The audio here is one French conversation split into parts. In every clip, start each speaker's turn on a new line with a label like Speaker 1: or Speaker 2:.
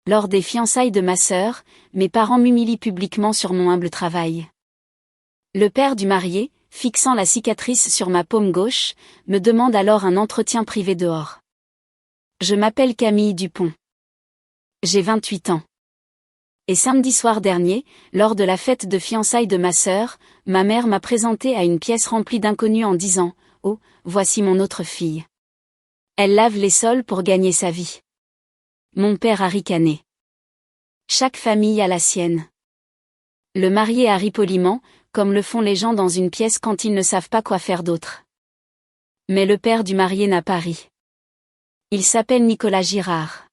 Speaker 1: Lors des fiançailles de ma sœur, mes parents m'humilient publiquement sur mon humble travail. Le père du marié, fixant la cicatrice sur ma paume gauche, me demande alors un entretien privé dehors. Je m'appelle Camille Dupont. J'ai 28 ans. Et samedi soir dernier, lors de la fête de fiançailles de ma sœur, ma mère m'a présenté à une pièce remplie d'inconnus en disant « Oh, voici mon autre fille. Elle lave les sols pour gagner sa vie. » Mon père a ricané. Chaque famille a la sienne. Le marié a ri poliment, comme le font les gens dans une pièce quand ils ne savent pas quoi faire d'autre. Mais le père du marié n'a pas ri. Il s'appelle Nicolas Girard.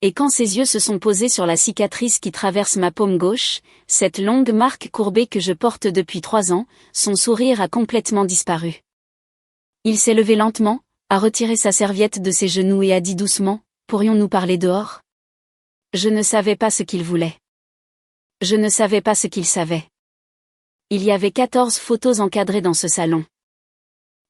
Speaker 1: Et quand ses yeux se sont posés sur la cicatrice qui traverse ma paume gauche, cette longue marque courbée que je porte depuis 3 ans, son sourire a complètement disparu. Il s'est levé lentement, a retiré sa serviette de ses genoux et a dit doucement « Pourrions-nous parler dehors ?» Je ne savais pas ce qu'il voulait. Je ne savais pas ce qu'il savait. Il y avait 14 photos encadrées dans ce salon.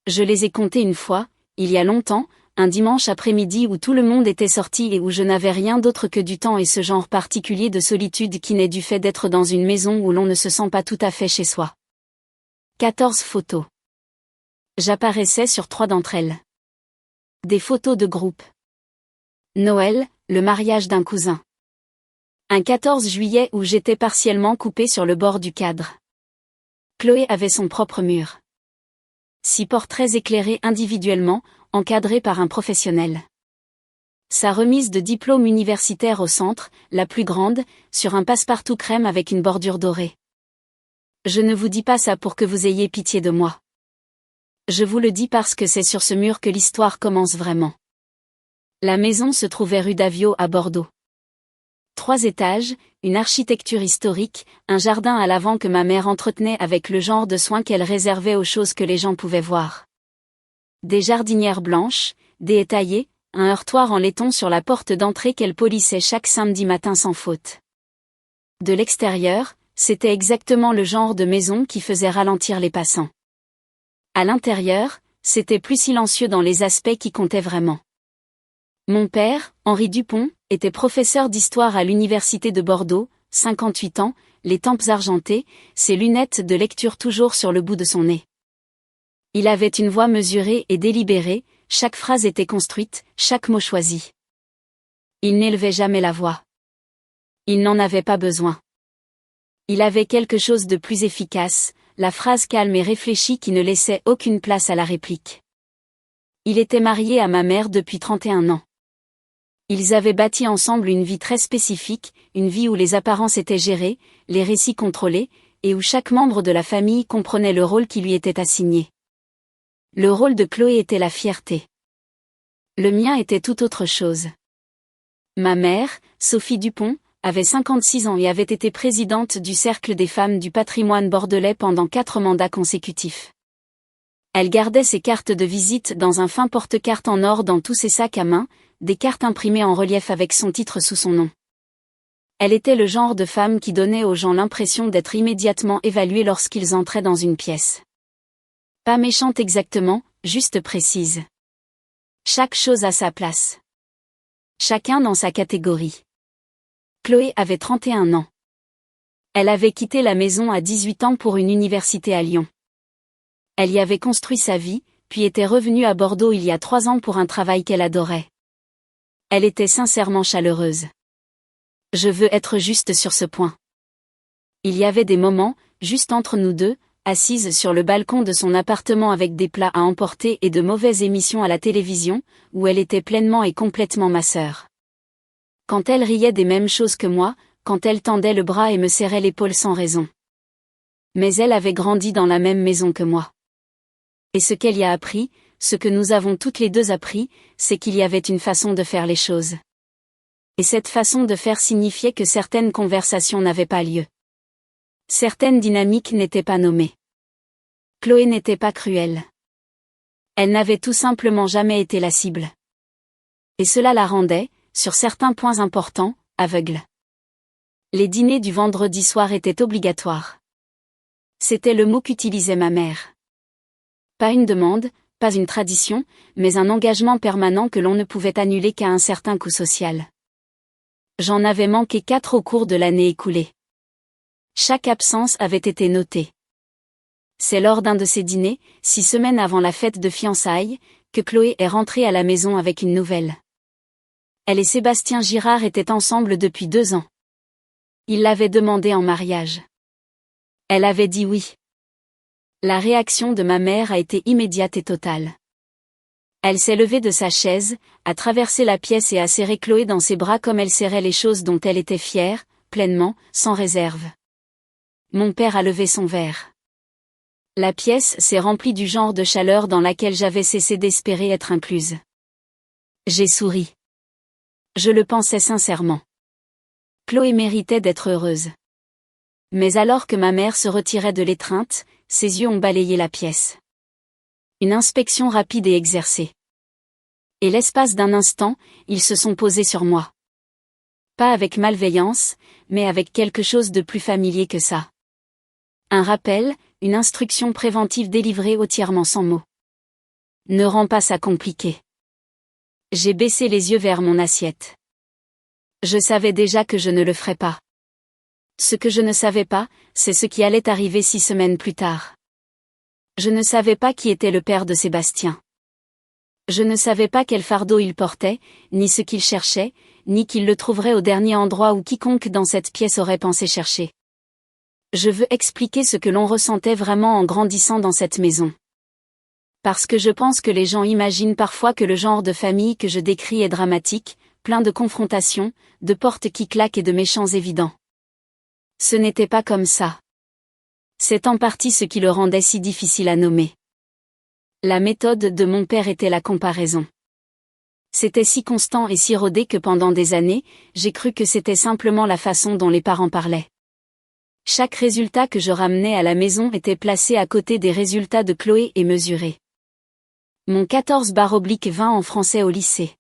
Speaker 1: Je les ai comptées une fois, il y a longtemps, un dimanche après-midi où tout le monde était sorti et où je n'avais rien d'autre que du temps et ce genre particulier de solitude qui naît du fait d'être dans une maison où l'on ne se sent pas tout à fait chez soi. 14 photos. J'apparaissais sur 3 d'entre elles. Des photos de groupe. Noël, le mariage d'un cousin. Un 14 juillet où j'étais partiellement coupée sur le bord du cadre. Chloé avait son propre mur. 6 portraits éclairés individuellement, encadrés par un professionnel. Sa remise de diplôme universitaire au centre, la plus grande, sur un passe-partout crème avec une bordure dorée. Je ne vous dis pas ça pour que vous ayez pitié de moi. Je vous le dis parce que c'est sur ce mur que l'histoire commence vraiment. La maison se trouvait rue d'Aviaux à Bordeaux. 3 étages, une architecture historique, un jardin à l'avant que ma mère entretenait avec le genre de soin qu'elle réservait aux choses que les gens pouvaient voir. Des jardinières blanches, des étayers, un heurtoir en laiton sur la porte d'entrée qu'elle polissait chaque samedi matin sans faute. De l'extérieur, c'était exactement le genre de maison qui faisait ralentir les passants. À l'intérieur, c'était plus silencieux dans les aspects qui comptaient vraiment. Mon père, Henri Dupont, était professeur d'histoire à l'université de Bordeaux, 58 ans, les tempes argentées, ses lunettes de lecture toujours sur le bout de son nez. Il avait une voix mesurée et délibérée, chaque phrase était construite, chaque mot choisi. Il n'élevait jamais la voix. Il n'en avait pas besoin. Il avait quelque chose de plus efficace, la phrase calme et réfléchie qui ne laissait aucune place à la réplique. Il était marié à ma mère depuis 31 ans. Ils avaient bâti ensemble une vie très spécifique, une vie où les apparences étaient gérées, les récits contrôlés, et où chaque membre de la famille comprenait le rôle qui lui était assigné. Le rôle de Chloé était la fierté. Le mien était tout autre chose. Ma mère, Sophie Dupont, avait 56 ans et avait été présidente du Cercle des femmes du patrimoine bordelais pendant 4 mandats consécutifs. Elle gardait ses cartes de visite dans un fin porte-cartes en or dans tous ses sacs à main, des cartes imprimées en relief avec son titre sous son nom. Elle était le genre de femme qui donnait aux gens l'impression d'être immédiatement évalués lorsqu'ils entraient dans une pièce. Pas méchante exactement, juste précise. Chaque chose à sa place. Chacun dans sa catégorie. Chloé avait 31 ans. Elle avait quitté la maison à 18 ans pour une université à Lyon. Elle y avait construit sa vie, puis était revenue à Bordeaux il y a 3 ans pour un travail qu'elle adorait. Elle était sincèrement chaleureuse. Je veux être juste sur ce point. Il y avait des moments, juste entre nous deux, assise sur le balcon de son appartement avec des plats à emporter et de mauvaises émissions à la télévision, où elle était pleinement et complètement ma sœur. Quand elle riait des mêmes choses que moi, quand elle tendait le bras et me serrait l'épaule sans raison. Mais elle avait grandi dans la même maison que moi. Et ce qu'elle y a appris, ce que nous avons toutes les deux appris, c'est qu'il y avait une façon de faire les choses. Et cette façon de faire signifiait que certaines conversations n'avaient pas lieu. Certaines dynamiques n'étaient pas nommées. Chloé n'était pas cruelle. Elle n'avait tout simplement jamais été la cible. Et cela la rendait, sur certains points importants, aveugle. Les dîners du vendredi soir étaient obligatoires. C'était le mot qu'utilisait ma mère. Pas une demande, pas une tradition, mais un engagement permanent que l'on ne pouvait annuler qu'à un certain coût social. J'en avais manqué 4 au cours de l'année écoulée. Chaque absence avait été notée. C'est lors d'un de ces dîners, 6 semaines avant la fête de fiançailles, que Chloé est rentrée à la maison avec une nouvelle. Elle et Sébastien Girard étaient ensemble depuis 2 ans. Il l'avait demandé en mariage. Elle avait dit oui. La réaction de ma mère a été immédiate et totale. Elle s'est levée de sa chaise, a traversé la pièce et a serré Chloé dans ses bras comme elle serrait les choses dont elle était fière, pleinement, sans réserve. Mon père a levé son verre. La pièce s'est remplie du genre de chaleur dans laquelle j'avais cessé d'espérer être incluse. J'ai souri. Je le pensais sincèrement. Chloé méritait d'être heureuse. Mais alors que ma mère se retirait de l'étreinte, ses yeux ont balayé la pièce. Une inspection rapide et exercée. Et l'espace d'un instant, ils se sont posés sur moi. Pas avec malveillance, mais avec quelque chose de plus familier que ça. Un rappel, une instruction préventive délivrée entièrement sans mots. Ne rends pas ça compliqué. J'ai baissé les yeux vers mon assiette. Je savais déjà que je ne le ferais pas. Ce que je ne savais pas, c'est ce qui allait arriver 6 semaines plus tard. Je ne savais pas qui était le père de Sébastien. Je ne savais pas quel fardeau il portait, ni ce qu'il cherchait, ni qu'il le trouverait au dernier endroit où quiconque dans cette pièce aurait pensé chercher. Je veux expliquer ce que l'on ressentait vraiment en grandissant dans cette maison. Parce que je pense que les gens imaginent parfois que le genre de famille que je décris est dramatique, plein de confrontations, de portes qui claquent et de méchants évidents. Ce n'était pas comme ça. C'est en partie ce qui le rendait si difficile à nommer. La méthode de mon père était la comparaison. C'était si constant et si rodé que pendant des années, j'ai cru que c'était simplement la façon dont les parents parlaient. Chaque résultat que je ramenais à la maison était placé à côté des résultats de Chloé et mesuré. Mon 14/20 en français au lycée.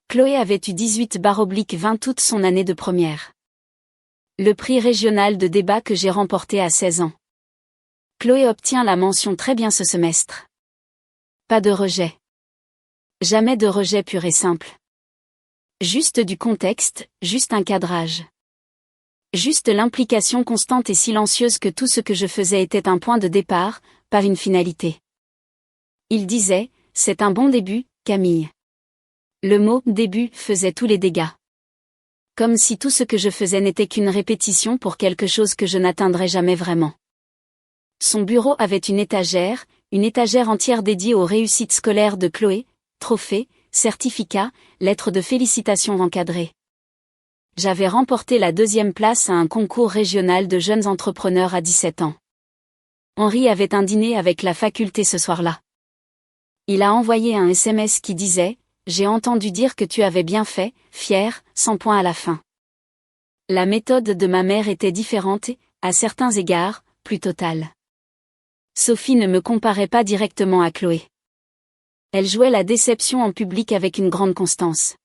Speaker 1: Chloé avait eu 18/20 toute son année de première. Le prix régional de débat que j'ai remporté à 16 ans. Chloé obtient la mention très bien ce semestre. Pas de rejet. Jamais de rejet pur et simple. Juste du contexte, juste un cadrage. Juste l'implication constante et silencieuse que tout ce que je faisais était un point de départ, pas une finalité. Il disait, c'est un bon début, Camille. Le mot « début » faisait tous les dégâts. Comme si tout ce que je faisais n'était qu'une répétition pour quelque chose que je n'atteindrais jamais vraiment. Son bureau avait une étagère entière dédiée aux réussites scolaires de Chloé, trophées, certificats, lettres de félicitations encadrées. J'avais remporté la 2e place à un concours régional de jeunes entrepreneurs à 17 ans. Henri avait un dîner avec la faculté ce soir-là. Il a envoyé un SMS qui disait « J'ai entendu dire que tu avais bien fait, fier, 100 points à la fin ». La méthode de ma mère était différente et, à certains égards, plus totale. Sophie ne me comparait pas directement à Chloé. Elle jouait la déception en public avec une grande constance.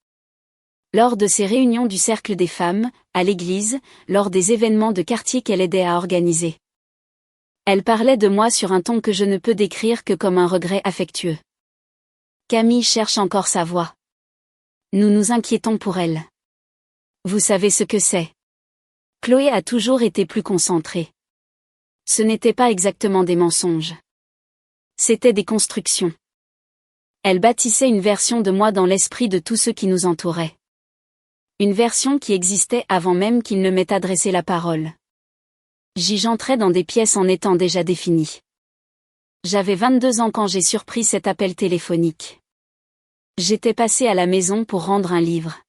Speaker 1: Lors de ses réunions du cercle des femmes, à l'église, lors des événements de quartier qu'elle aidait à organiser. Elle parlait de moi sur un ton que je ne peux décrire que comme un regret affectueux. Camille cherche encore sa voie. Nous nous inquiétons pour elle. Vous savez ce que c'est. Chloé a toujours été plus concentrée. Ce n'était pas exactement des mensonges. C'était des constructions. Elle bâtissait une version de moi dans l'esprit de tous ceux qui nous entouraient. Une version qui existait avant même qu'il ne m'ait adressé la parole. J'entrais dans des pièces en étant déjà définie. J'avais 22 ans quand j'ai surpris cet appel téléphonique. J'étais passée à la maison pour rendre un livre.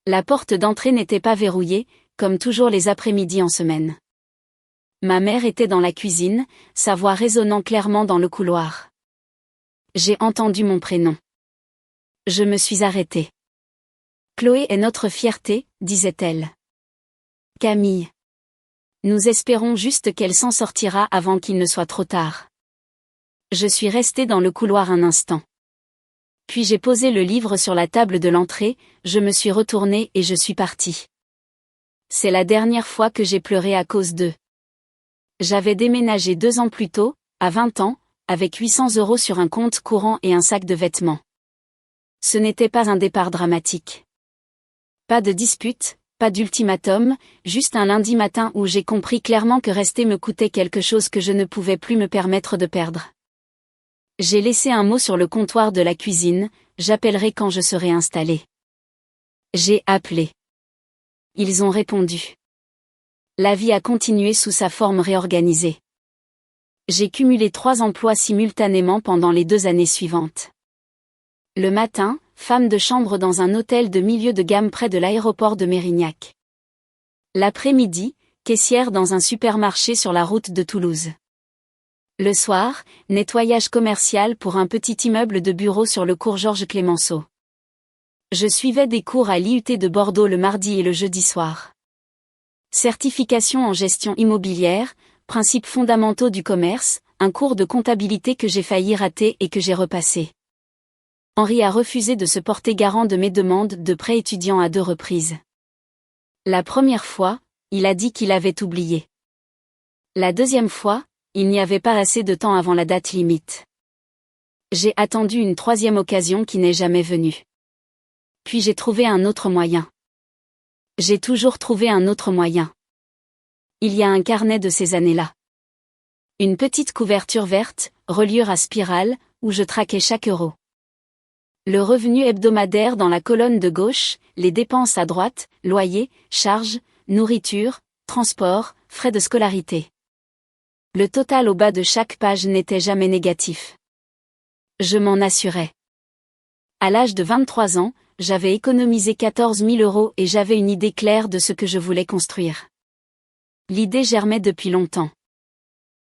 Speaker 1: La porte d'entrée n'était pas verrouillée, comme toujours les après-midi en semaine. Ma mère était dans la cuisine, sa voix résonnant clairement dans le couloir. J'ai entendu mon prénom. Je me suis arrêtée. Chloé est notre fierté, disait-elle. Camille. Nous espérons juste qu'elle s'en sortira avant qu'il ne soit trop tard. Je suis restée dans le couloir un instant. Puis j'ai posé le livre sur la table de l'entrée, je me suis retournée et je suis partie. C'est la dernière fois que j'ai pleuré à cause d'eux. J'avais déménagé 2 ans plus tôt, à 20 ans, avec 800 € sur un compte courant et un sac de vêtements. Ce n'était pas un départ dramatique. Pas de dispute, pas d'ultimatum, juste un lundi matin où j'ai compris clairement que rester me coûtait quelque chose que je ne pouvais plus me permettre de perdre. J'ai laissé un mot sur le comptoir de la cuisine, j'appellerai quand je serai installé. J'ai appelé. Ils ont répondu. La vie a continué sous sa forme réorganisée. J'ai cumulé 3 emplois simultanément pendant les 2 années suivantes. Le matin, femme de chambre dans un hôtel de milieu de gamme près de l'aéroport de Mérignac. L'après-midi, caissière dans un supermarché sur la route de Toulouse. Le soir, nettoyage commercial pour un petit immeuble de bureaux sur le cours Georges Clemenceau. Je suivais des cours à l'IUT de Bordeaux le mardi et le jeudi soir. Certification en gestion immobilière, principes fondamentaux du commerce, un cours de comptabilité que j'ai failli rater et que j'ai repassé. Henri a refusé de se porter garant de mes demandes de prêt étudiant à 2 reprises. La première fois, il a dit qu'il avait oublié. La deuxième fois, il n'y avait pas assez de temps avant la date limite. J'ai attendu une 3e occasion qui n'est jamais venue. Puis j'ai trouvé un autre moyen. J'ai toujours trouvé un autre moyen. Il y a un carnet de ces années-là. Une petite couverture verte, reliure à spirale, où je traquais chaque euro. Le revenu hebdomadaire dans la colonne de gauche, les dépenses à droite, loyer, charges, nourriture, transport, frais de scolarité. Le total au bas de chaque page n'était jamais négatif. Je m'en assurais. À l'âge de 23 ans, j'avais économisé 14 000 € et j'avais une idée claire de ce que je voulais construire. L'idée germait depuis longtemps.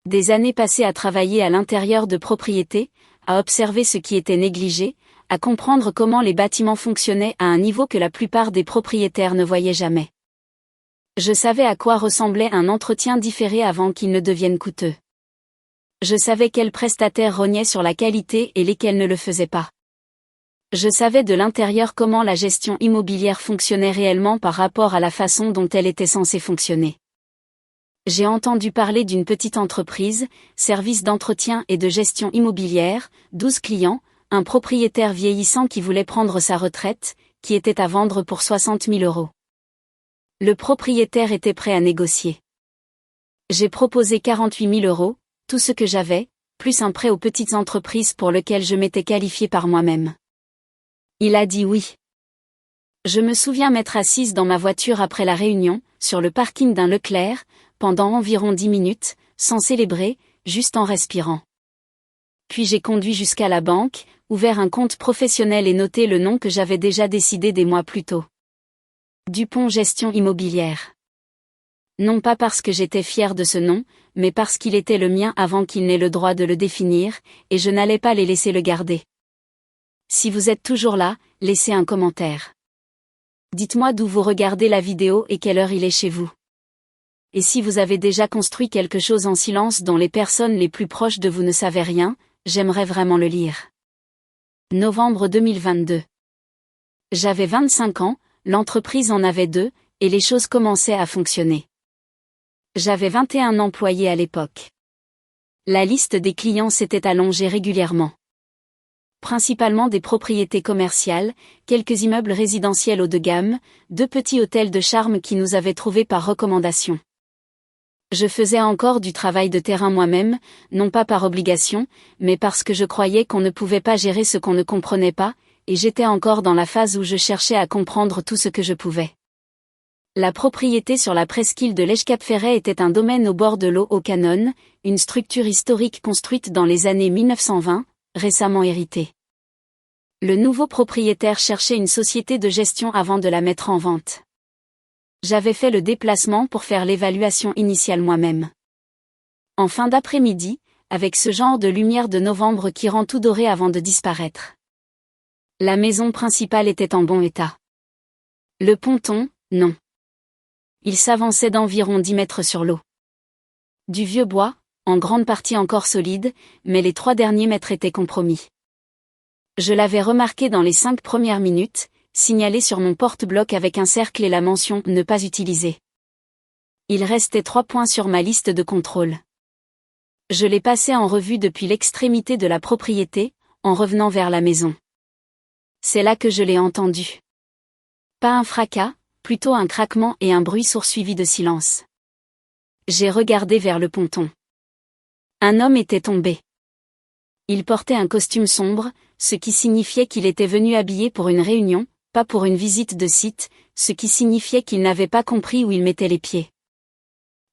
Speaker 1: Des années passées à travailler à l'intérieur de propriétés, à observer ce qui était négligé, à comprendre comment les bâtiments fonctionnaient à un niveau que la plupart des propriétaires ne voyaient jamais. Je savais à quoi ressemblait un entretien différé avant qu'il ne devienne coûteux. Je savais quels prestataires rognaient sur la qualité et lesquels ne le faisaient pas. Je savais de l'intérieur comment la gestion immobilière fonctionnait réellement par rapport à la façon dont elle était censée fonctionner. J'ai entendu parler d'une petite entreprise, service d'entretien et de gestion immobilière, 12 clients, un propriétaire vieillissant qui voulait prendre sa retraite, qui était à vendre pour 60 000 €. Le propriétaire était prêt à négocier. J'ai proposé 48 000 €, tout ce que j'avais, plus un prêt aux petites entreprises pour lequel je m'étais qualifié par moi-même. Il a dit oui. Je me souviens m'être assise dans ma voiture après la réunion, sur le parking d'un Leclerc, pendant environ 10 minutes, sans célébrer, juste en respirant. Puis j'ai conduit jusqu'à la banque, ouvert un compte professionnel et noté le nom que j'avais déjà décidé des mois plus tôt. Dupont Gestion Immobilière. Non pas parce que j'étais fière de ce nom, mais parce qu'il était le mien avant qu'il n'ait le droit de le définir, et je n'allais pas les laisser le garder. Si vous êtes toujours là, laissez un commentaire. Dites-moi d'où vous regardez la vidéo et quelle heure il est chez vous. Et si vous avez déjà construit quelque chose en silence dont les personnes les plus proches de vous ne savaient rien, j'aimerais vraiment le lire. Novembre 2022. J'avais 25 ans, l'entreprise en avait 2, et les choses commençaient à fonctionner. J'avais 21 employés à l'époque. La liste des clients s'était allongée régulièrement. Principalement des propriétés commerciales, quelques immeubles résidentiels haut de gamme, 2 petits hôtels de charme qui nous avaient trouvés par recommandation. Je faisais encore du travail de terrain moi-même, non pas par obligation, mais parce que je croyais qu'on ne pouvait pas gérer ce qu'on ne comprenait pas, et j'étais encore dans la phase où je cherchais à comprendre tout ce que je pouvais. La propriété sur la presqu'île de l'Èche-Cap-Ferret était un domaine au bord de l'eau au Canon, une structure historique construite dans les années 1920, récemment héritée. Le nouveau propriétaire cherchait une société de gestion avant de la mettre en vente. J'avais fait le déplacement pour faire l'évaluation initiale moi-même. En fin d'après-midi, avec ce genre de lumière de novembre qui rend tout doré avant de disparaître. La maison principale était en bon état. Le ponton, non. Il s'avançait d'environ 10 mètres sur l'eau. Du vieux bois, en grande partie encore solide, mais les 3 derniers mètres étaient compromis. Je l'avais remarqué dans les 5 premières minutes, signalé sur mon porte-bloc avec un cercle et la mention « Ne pas utiliser ». Il restait 3 points sur ma liste de contrôle. Je l'ai passé en revue depuis l'extrémité de la propriété, en revenant vers la maison. C'est là que je l'ai entendu. Pas un fracas, plutôt un craquement et un bruit sourd suivi de silence. J'ai regardé vers le ponton. Un homme était tombé. Il portait un costume sombre, ce qui signifiait qu'il était venu habillé pour une réunion, pas pour une visite de site, ce qui signifiait qu'il n'avait pas compris où il mettait les pieds.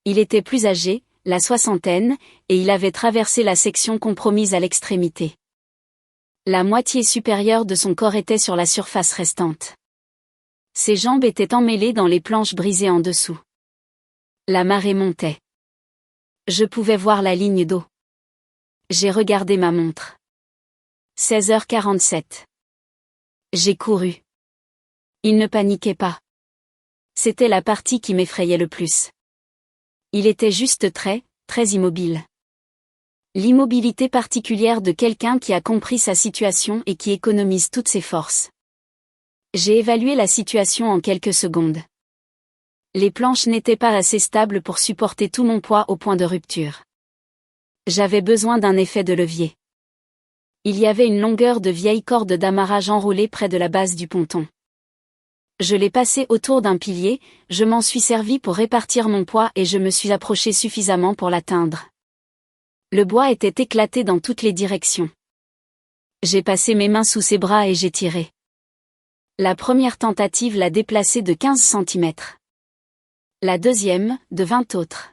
Speaker 1: Il était plus âgé, la soixantaine, et il avait traversé la section compromise à l'extrémité. La moitié supérieure de son corps était sur la surface restante. Ses jambes étaient emmêlées dans les planches brisées en dessous. La marée montait. Je pouvais voir la ligne d'eau. J'ai regardé ma montre. 16h47. J'ai couru. Il ne paniquait pas. C'était la partie qui m'effrayait le plus. Il était juste très immobile. L'immobilité particulière de quelqu'un qui a compris sa situation et qui économise toutes ses forces. J'ai évalué la situation en quelques secondes. Les planches n'étaient pas assez stables pour supporter tout mon poids au point de rupture. J'avais besoin d'un effet de levier. Il y avait une longueur de vieille corde d'amarrage enroulée près de la base du ponton. Je l'ai passée autour d'un pilier, je m'en suis servi pour répartir mon poids et je me suis approché suffisamment pour l'atteindre. Le bois était éclaté dans toutes les directions. J'ai passé mes mains sous ses bras et j'ai tiré. La première tentative l'a déplacé de 15 cm. La deuxième, de 20 autres.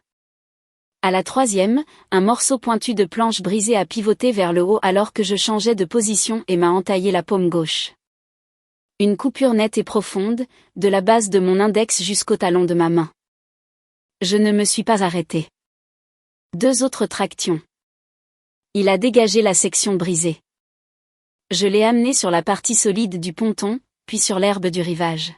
Speaker 1: À la troisième, un morceau pointu de planche brisée a pivoté vers le haut alors que je changeais de position et m'a entaillé la paume gauche. Une coupure nette et profonde, de la base de mon index jusqu'au talon de ma main. Je ne me suis pas arrêté. 2 autres tractions. Il a dégagé la section brisée. Je l'ai amené sur la partie solide du ponton, puis sur l'herbe du rivage.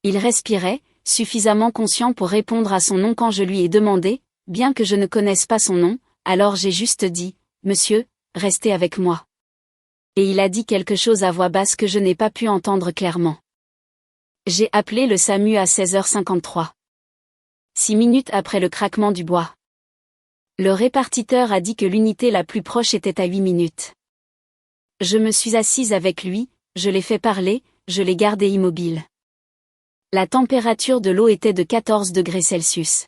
Speaker 1: Il respirait, suffisamment conscient pour répondre à son nom quand je lui ai demandé, bien que je ne connaisse pas son nom, alors j'ai juste dit, « Monsieur, restez avec moi. » Et il a dit quelque chose à voix basse que je n'ai pas pu entendre clairement. J'ai appelé le SAMU à 16h53. 6 minutes après le craquement du bois. Le répartiteur a dit que l'unité la plus proche était à 8 minutes. Je me suis assise avec lui, je l'ai fait parler, je l'ai gardé immobile. La température de l'eau était de 14 degrés Celsius.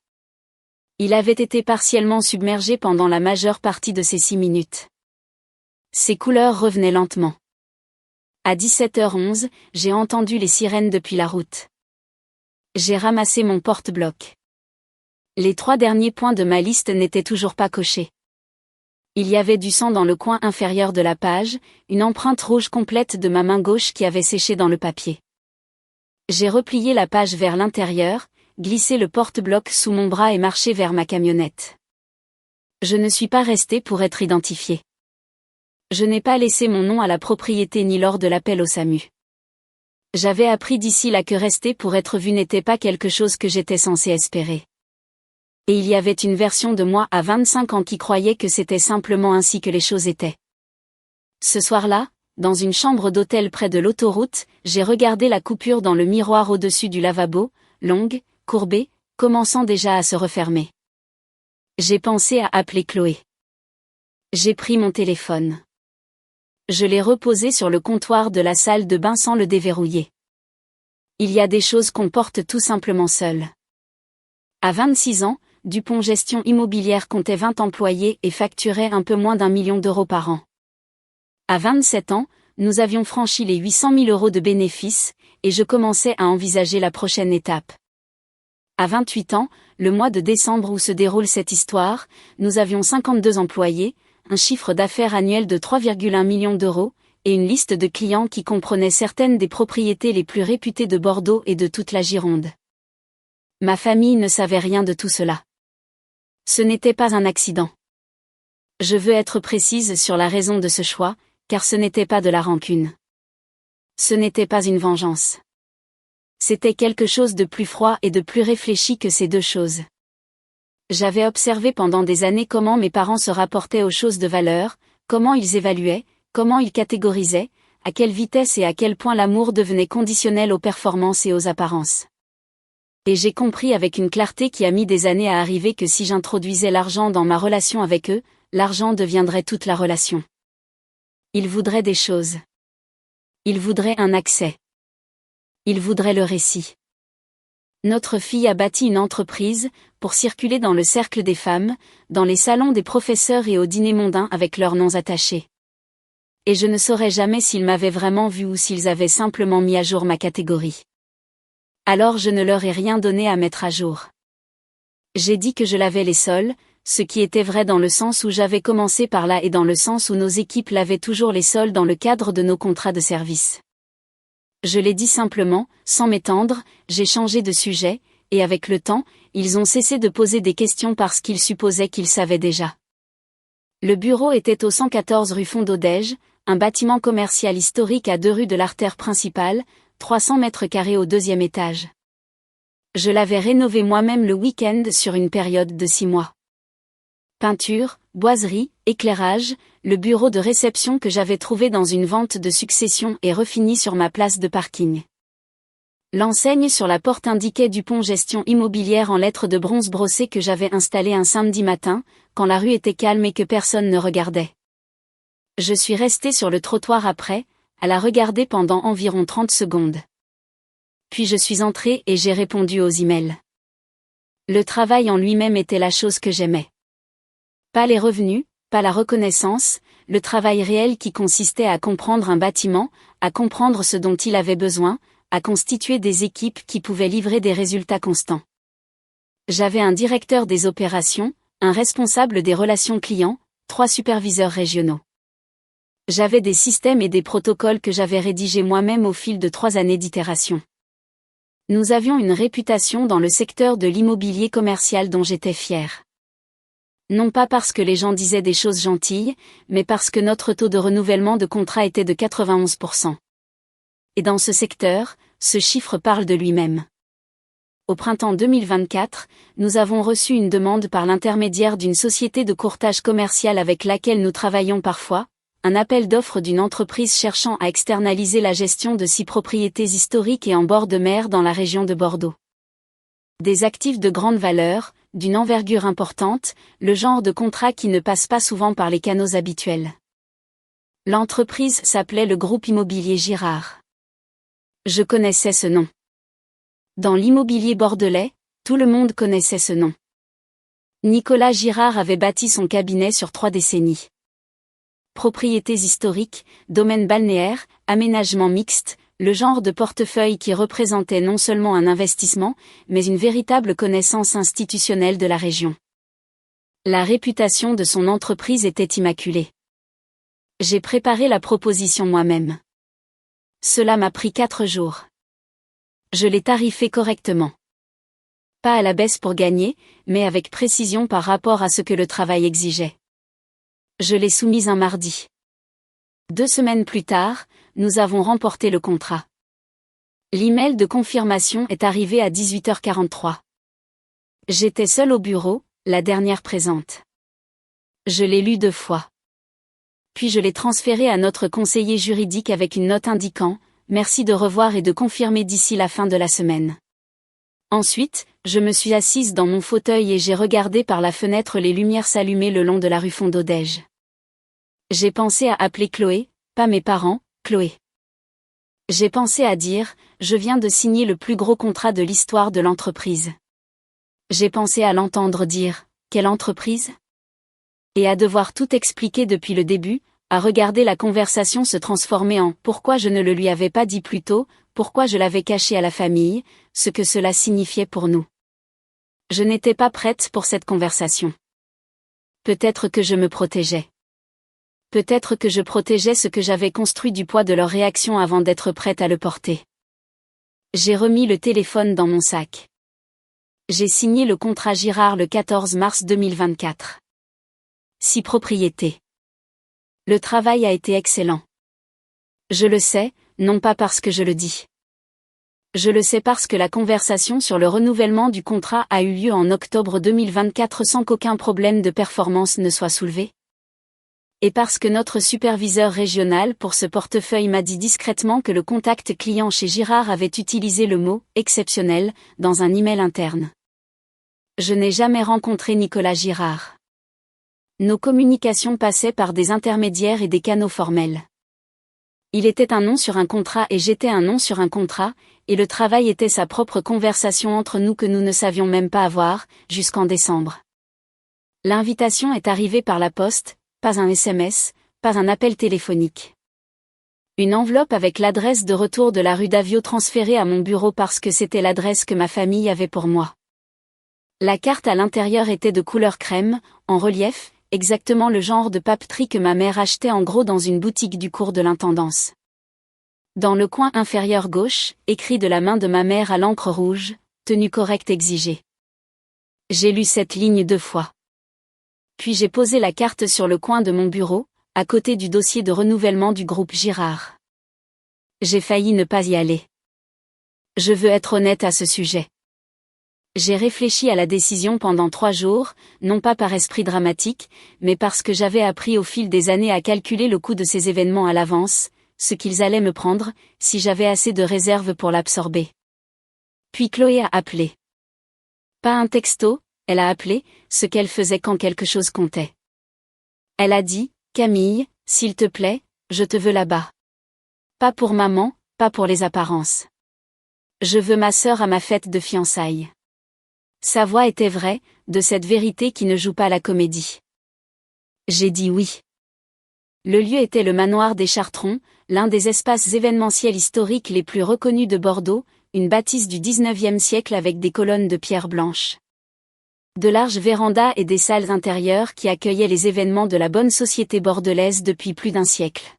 Speaker 1: Il avait été partiellement submergé pendant la majeure partie de ces 6 minutes. Ses couleurs revenaient lentement. À 17h11, j'ai entendu les sirènes depuis la route. J'ai ramassé mon porte-bloc. Les 3 derniers points de ma liste n'étaient toujours pas cochés. Il y avait du sang dans le coin inférieur de la page, une empreinte rouge complète de ma main gauche qui avait séché dans le papier. J'ai replié la page vers l'intérieur, glissé le porte-bloc sous mon bras et marché vers ma camionnette. Je ne suis pas resté pour être identifié. Je n'ai pas laissé mon nom à la propriété ni lors de l'appel au SAMU. J'avais appris d'ici là que rester pour être vu n'était pas quelque chose que j'étais censé espérer. Et il y avait une version de moi à 25 ans qui croyait que c'était simplement ainsi que les choses étaient. Ce soir-là, dans une chambre d'hôtel près de l'autoroute, j'ai regardé la coupure dans le miroir au-dessus du lavabo, longue, courbée, commençant déjà à se refermer. J'ai pensé à appeler Chloé. J'ai pris mon téléphone. Je l'ai reposé sur le comptoir de la salle de bain sans le déverrouiller. Il y a des choses qu'on porte tout simplement seul. À 26 ans, Dupont Gestion Immobilière comptait 20 employés et facturait un peu moins d'1 million d'euros par an. À 27 ans, nous avions franchi les 800 000 euros de bénéfices, et je commençais à envisager la prochaine étape. À 28 ans, le mois de décembre où se déroule cette histoire, nous avions 52 employés, un chiffre d'affaires annuel de 3,1 millions d'euros, et une liste de clients qui comprenait certaines des propriétés les plus réputées de Bordeaux et de toute la Gironde. Ma famille ne savait rien de tout cela. Ce n'était pas un accident. Je veux être précise sur la raison de ce choix, car ce n'était pas de la rancune. Ce n'était pas une vengeance. C'était quelque chose de plus froid et de plus réfléchi que ces 2 choses. J'avais observé pendant des années comment mes parents se rapportaient aux choses de valeur, comment ils évaluaient, comment ils catégorisaient, à quelle vitesse et à quel point l'amour devenait conditionnel aux performances et aux apparences. Et j'ai compris avec une clarté qui a mis des années à arriver que si j'introduisais l'argent dans ma relation avec eux, l'argent deviendrait toute la relation. Ils voudraient des choses. Ils voudraient un accès. Il voudrait le récit. Notre fille a bâti une entreprise, pour circuler dans le cercle des femmes, dans les salons des professeurs et aux dîners mondains avec leurs noms attachés. Et je ne saurais jamais s'ils m'avaient vraiment vu ou s'ils avaient simplement mis à jour ma catégorie. Alors je ne leur ai rien donné à mettre à jour. J'ai dit que je lavais les sols, ce qui était vrai dans le sens où j'avais commencé par là et dans le sens où nos équipes lavaient toujours les sols dans le cadre de nos contrats de service. Je l'ai dit simplement, sans m'étendre, j'ai changé de sujet, et avec le temps, ils ont cessé de poser des questions parce qu'ils supposaient qu'ils savaient déjà. Le bureau était au 114 rue Fondodège, un bâtiment commercial historique à 2 rues de l'artère principale, 300 mètres carrés au 2e étage. Je l'avais rénové moi-même le week-end sur une période de 6 mois. Peinture, boiserie, éclairage, le bureau de réception que j'avais trouvé dans une vente de succession est refini sur ma place de parking. L'enseigne sur la porte indiquait Dupont Gestion Immobilière en lettres de bronze brossées que j'avais installée un samedi matin, quand la rue était calme et que personne ne regardait. Je suis restée sur le trottoir après, à la regarder pendant environ 30 secondes. Puis je suis entrée et j'ai répondu aux emails. Le travail en lui-même était la chose que j'aimais. Pas les revenus, pas la reconnaissance, le travail réel qui consistait à comprendre un bâtiment, à comprendre ce dont il avait besoin, à constituer des équipes qui pouvaient livrer des résultats constants. J'avais un directeur des opérations, un responsable des relations clients, 3 superviseurs régionaux. J'avais des systèmes et des protocoles que j'avais rédigés moi-même au fil de 3 années d'itération. Nous avions une réputation dans le secteur de l'immobilier commercial dont j'étais fière. Non pas parce que les gens disaient des choses gentilles, mais parce que notre taux de renouvellement de contrat était de 91%. Et dans ce secteur, ce chiffre parle de lui-même. Au printemps 2024, nous avons reçu une demande par l'intermédiaire d'une société de courtage commercial avec laquelle nous travaillons parfois, un appel d'offres d'une entreprise cherchant à externaliser la gestion de 6 propriétés historiques et en bord de mer dans la région de Bordeaux. Des actifs de grande valeur, d'une envergure importante, le genre de contrat qui ne passe pas souvent par les canaux habituels. L'entreprise s'appelait le groupe immobilier Girard. Je connaissais ce nom. Dans l'immobilier bordelais, tout le monde connaissait ce nom. Nicolas Girard avait bâti son cabinet sur 3 décennies. Propriétés historiques, domaines balnéaires, aménagements mixtes, le genre de portefeuille qui représentait non seulement un investissement, mais une véritable connaissance institutionnelle de la région. La réputation de son entreprise était immaculée. J'ai préparé la proposition moi-même. Cela m'a pris 4 jours. Je l'ai tarifé correctement. Pas à la baisse pour gagner, mais avec précision par rapport à ce que le travail exigeait. Je l'ai soumise un mardi. 2 semaines plus tard, nous avons remporté le contrat. L'email de confirmation est arrivé à 18h43. J'étais seule au bureau, la dernière présente. Je l'ai lu 2 fois. Puis je l'ai transféré à notre conseiller juridique avec une note indiquant « Merci de revoir et de confirmer d'ici la fin de la semaine ». Ensuite, je me suis assise dans mon fauteuil et j'ai regardé par la fenêtre les lumières s'allumer le long de la rue Fondodège. J'ai pensé à appeler Chloé, pas mes parents, Chloé. J'ai pensé à dire, je viens de signer le plus gros contrat de l'histoire de l'entreprise. J'ai pensé à l'entendre dire, quelle entreprise? Et à devoir tout expliquer depuis le début, à regarder la conversation se transformer en pourquoi je ne le lui avais pas dit plus tôt, pourquoi je l'avais caché à la famille, ce que cela signifiait pour nous. Je n'étais pas prête pour cette conversation. Peut-être que je me protégeais. Peut-être que je protégeais ce que j'avais construit du poids de leur réaction avant d'être prête à le porter. J'ai remis le téléphone dans mon sac. J'ai signé le contrat Girard le 14 mars 2024. 6 propriétés. Le travail a été excellent. Je le sais, non pas parce que je le dis. Je le sais parce que la conversation sur le renouvellement du contrat a eu lieu en octobre 2024 sans qu'aucun problème de performance ne soit soulevé. Et parce que notre superviseur régional pour ce portefeuille m'a dit discrètement que le contact client chez Girard avait utilisé le mot « exceptionnel » dans un email interne. Je n'ai jamais rencontré Nicolas Girard. Nos communications passaient par des intermédiaires et des canaux formels. Il était un nom sur un contrat et j'étais un nom sur un contrat, et le travail était sa propre conversation entre nous que nous ne savions même pas avoir, jusqu'en décembre. L'invitation est arrivée par la poste, pas un SMS, pas un appel téléphonique. Une enveloppe avec l'adresse de retour de la rue d'Avio transférée à mon bureau parce que c'était l'adresse que ma famille avait pour moi. La carte à l'intérieur était de couleur crème, en relief, exactement le genre de papeterie que ma mère achetait en gros dans une boutique du cours de l'intendance. Dans le coin inférieur gauche, écrit de la main de ma mère à l'encre rouge, tenue correcte exigée. J'ai lu cette ligne 2 fois. Puis j'ai posé la carte sur le coin de mon bureau, à côté du dossier de renouvellement du groupe Girard. J'ai failli ne pas y aller. Je veux être honnête à ce sujet. J'ai réfléchi à la décision pendant 3 jours, non pas par esprit dramatique, mais parce que j'avais appris au fil des années à calculer le coût de ces événements à l'avance, ce qu'ils allaient me prendre, si j'avais assez de réserve pour l'absorber. Puis Chloé a appelé. Pas un texto, elle a appelé, ce qu'elle faisait quand quelque chose comptait. Elle a dit, Camille, s'il te plaît, je te veux là-bas. Pas pour maman, pas pour les apparences. Je veux ma sœur à ma fête de fiançailles. Sa voix était vraie, de cette vérité qui ne joue pas la comédie. J'ai dit oui. Le lieu était le manoir des Chartrons, l'un des espaces événementiels historiques les plus reconnus de Bordeaux, une bâtisse du XIXe siècle avec des colonnes de pierre blanche. De larges vérandas et des salles intérieures qui accueillaient les événements de la bonne société bordelaise depuis plus d'un siècle.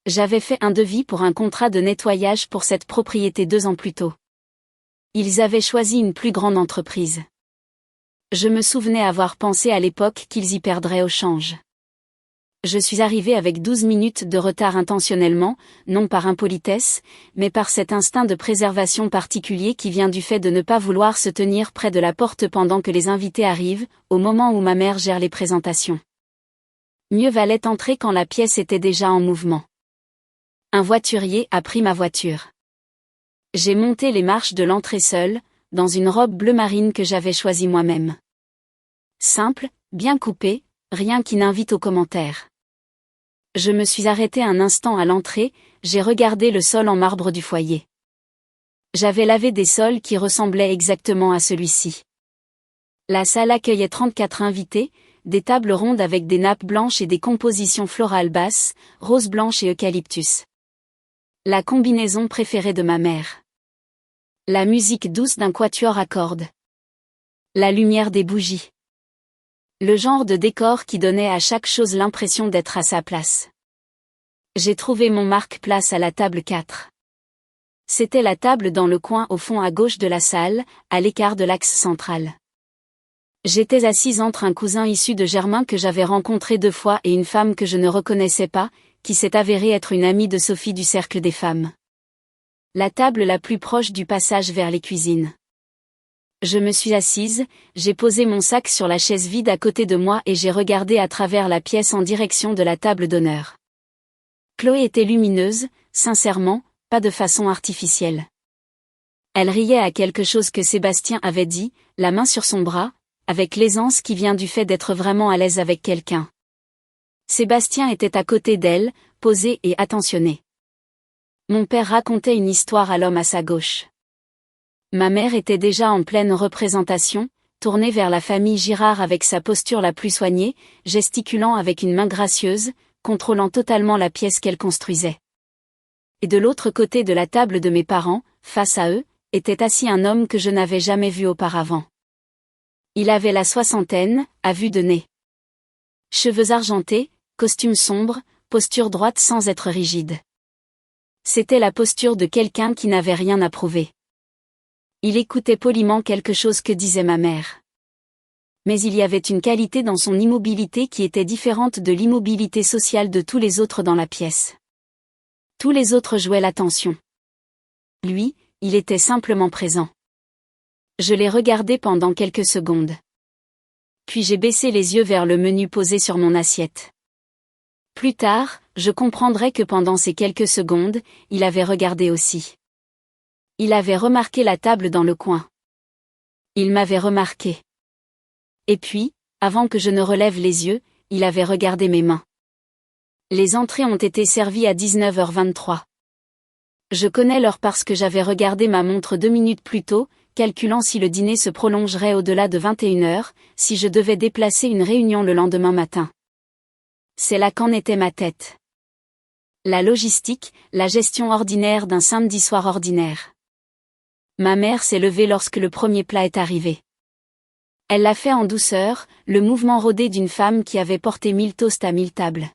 Speaker 1: J'avais fait un devis pour un contrat de nettoyage pour cette propriété 2 ans plus tôt. Ils avaient choisi une plus grande entreprise. Je me souvenais avoir pensé à l'époque qu'ils y perdraient au change. Je suis arrivé avec 12 minutes de retard intentionnellement, non par impolitesse, mais par cet instinct de préservation particulier qui vient du fait de ne pas vouloir se tenir près de la porte pendant que les invités arrivent, au moment où ma mère gère les présentations. Mieux valait entrer quand la pièce était déjà en mouvement. Un voiturier a pris ma voiture. J'ai monté les marches de l'entrée seule, dans une robe bleu marine que j'avais choisie moi-même. Simple, bien coupée, rien qui n'invite aux commentaires. Je me suis arrêté un instant à l'entrée, j'ai regardé le sol en marbre du foyer. J'avais lavé des sols qui ressemblaient exactement à celui-ci. La salle accueillait 34 invités, des tables rondes avec des nappes blanches et des compositions florales basses, rose blanche et eucalyptus. La combinaison préférée de ma mère. La musique douce d'un quatuor à cordes. La lumière des bougies. Le genre de décor qui donnait à chaque chose l'impression d'être à sa place. J'ai trouvé mon marque-place à la table 4. C'était la table dans le coin au fond à gauche de la salle, à l'écart de l'axe central. J'étais assise entre un cousin issu de Germain que j'avais rencontré 2 fois et une femme que je ne reconnaissais pas, qui s'est avérée être une amie de Sophie du Cercle des Femmes. La table la plus proche du passage vers les cuisines. Je me suis assise, j'ai posé mon sac sur la chaise vide à côté de moi et j'ai regardé à travers la pièce en direction de la table d'honneur. Chloé était lumineuse, sincèrement, pas de façon artificielle. Elle riait à quelque chose que Sébastien avait dit, la main sur son bras, avec l'aisance qui vient du fait d'être vraiment à l'aise avec quelqu'un. Sébastien était à côté d'elle, posé et attentionné. Mon père racontait une histoire à l'homme à sa gauche. Ma mère était déjà en pleine représentation, tournée vers la famille Girard avec sa posture la plus soignée, gesticulant avec une main gracieuse, contrôlant totalement la pièce qu'elle construisait. Et de l'autre côté de la table de mes parents, face à eux, était assis un homme que je n'avais jamais vu auparavant. Il avait la soixantaine, à vue de nez. Cheveux argentés, costume sombre, posture droite sans être rigide. C'était la posture de quelqu'un qui n'avait rien à prouver. Il écoutait poliment quelque chose que disait ma mère. Mais il y avait une qualité dans son immobilité qui était différente de l'immobilité sociale de tous les autres dans la pièce. Tous les autres jouaient l'attention. Lui, il était simplement présent. Je l'ai regardé pendant quelques secondes. Puis j'ai baissé les yeux vers le menu posé sur mon assiette. Plus tard, je comprendrai que pendant ces quelques secondes, il avait regardé aussi. Il avait remarqué la table dans le coin. Il m'avait remarqué. Et puis, avant que je ne relève les yeux, il avait regardé mes mains. Les entrées ont été servies à 19h23. Je connais l'heure parce que j'avais regardé ma montre 2 minutes plus tôt, calculant si le dîner se prolongerait au-delà de 21h, si je devais déplacer une réunion le lendemain matin. C'est là qu'en était ma tête. La logistique, la gestion ordinaire d'un samedi soir ordinaire. Ma mère s'est levée lorsque le premier plat est arrivé. Elle l'a fait en douceur, le mouvement rodé d'une femme qui avait porté 1000 toasts à 1000 tables.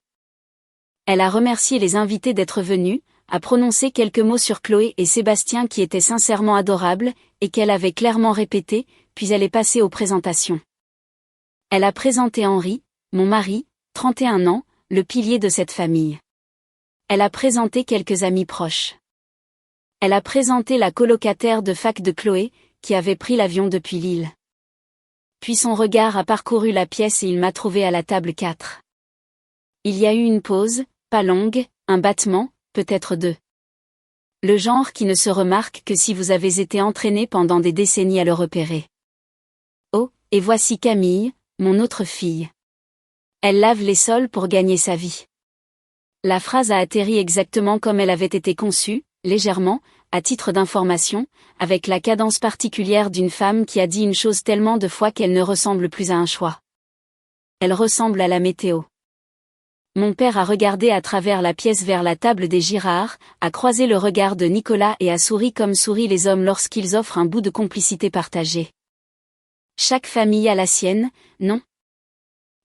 Speaker 1: Elle a remercié les invités d'être venus, a prononcé quelques mots sur Chloé et Sébastien qui étaient sincèrement adorables, et qu'elle avait clairement répété, puis elle est passée aux présentations. Elle a présenté Henri, mon mari, 31 ans, le pilier de cette famille. Elle a présenté quelques amis proches. Elle a présenté la colocataire de fac de Chloé, qui avait pris l'avion depuis Lille. Puis son regard a parcouru la pièce et il m'a trouvé à la table 4. Il y a eu une pause, pas longue, un battement, peut-être 2. Le genre qui ne se remarque que si vous avez été entraîné pendant des décennies à le repérer. Oh, et voici Camille, mon autre fille. Elle lave les sols pour gagner sa vie. La phrase a atterri exactement comme elle avait été conçue, légèrement, à titre d'information, avec la cadence particulière d'une femme qui a dit une chose tellement de fois qu'elle ne ressemble plus à un choix. Elle ressemble à la météo. Mon père a regardé à travers la pièce vers la table des Girard, a croisé le regard de Nicolas et a souri comme sourient les hommes lorsqu'ils offrent un bout de complicité partagée. Chaque famille a la sienne, non?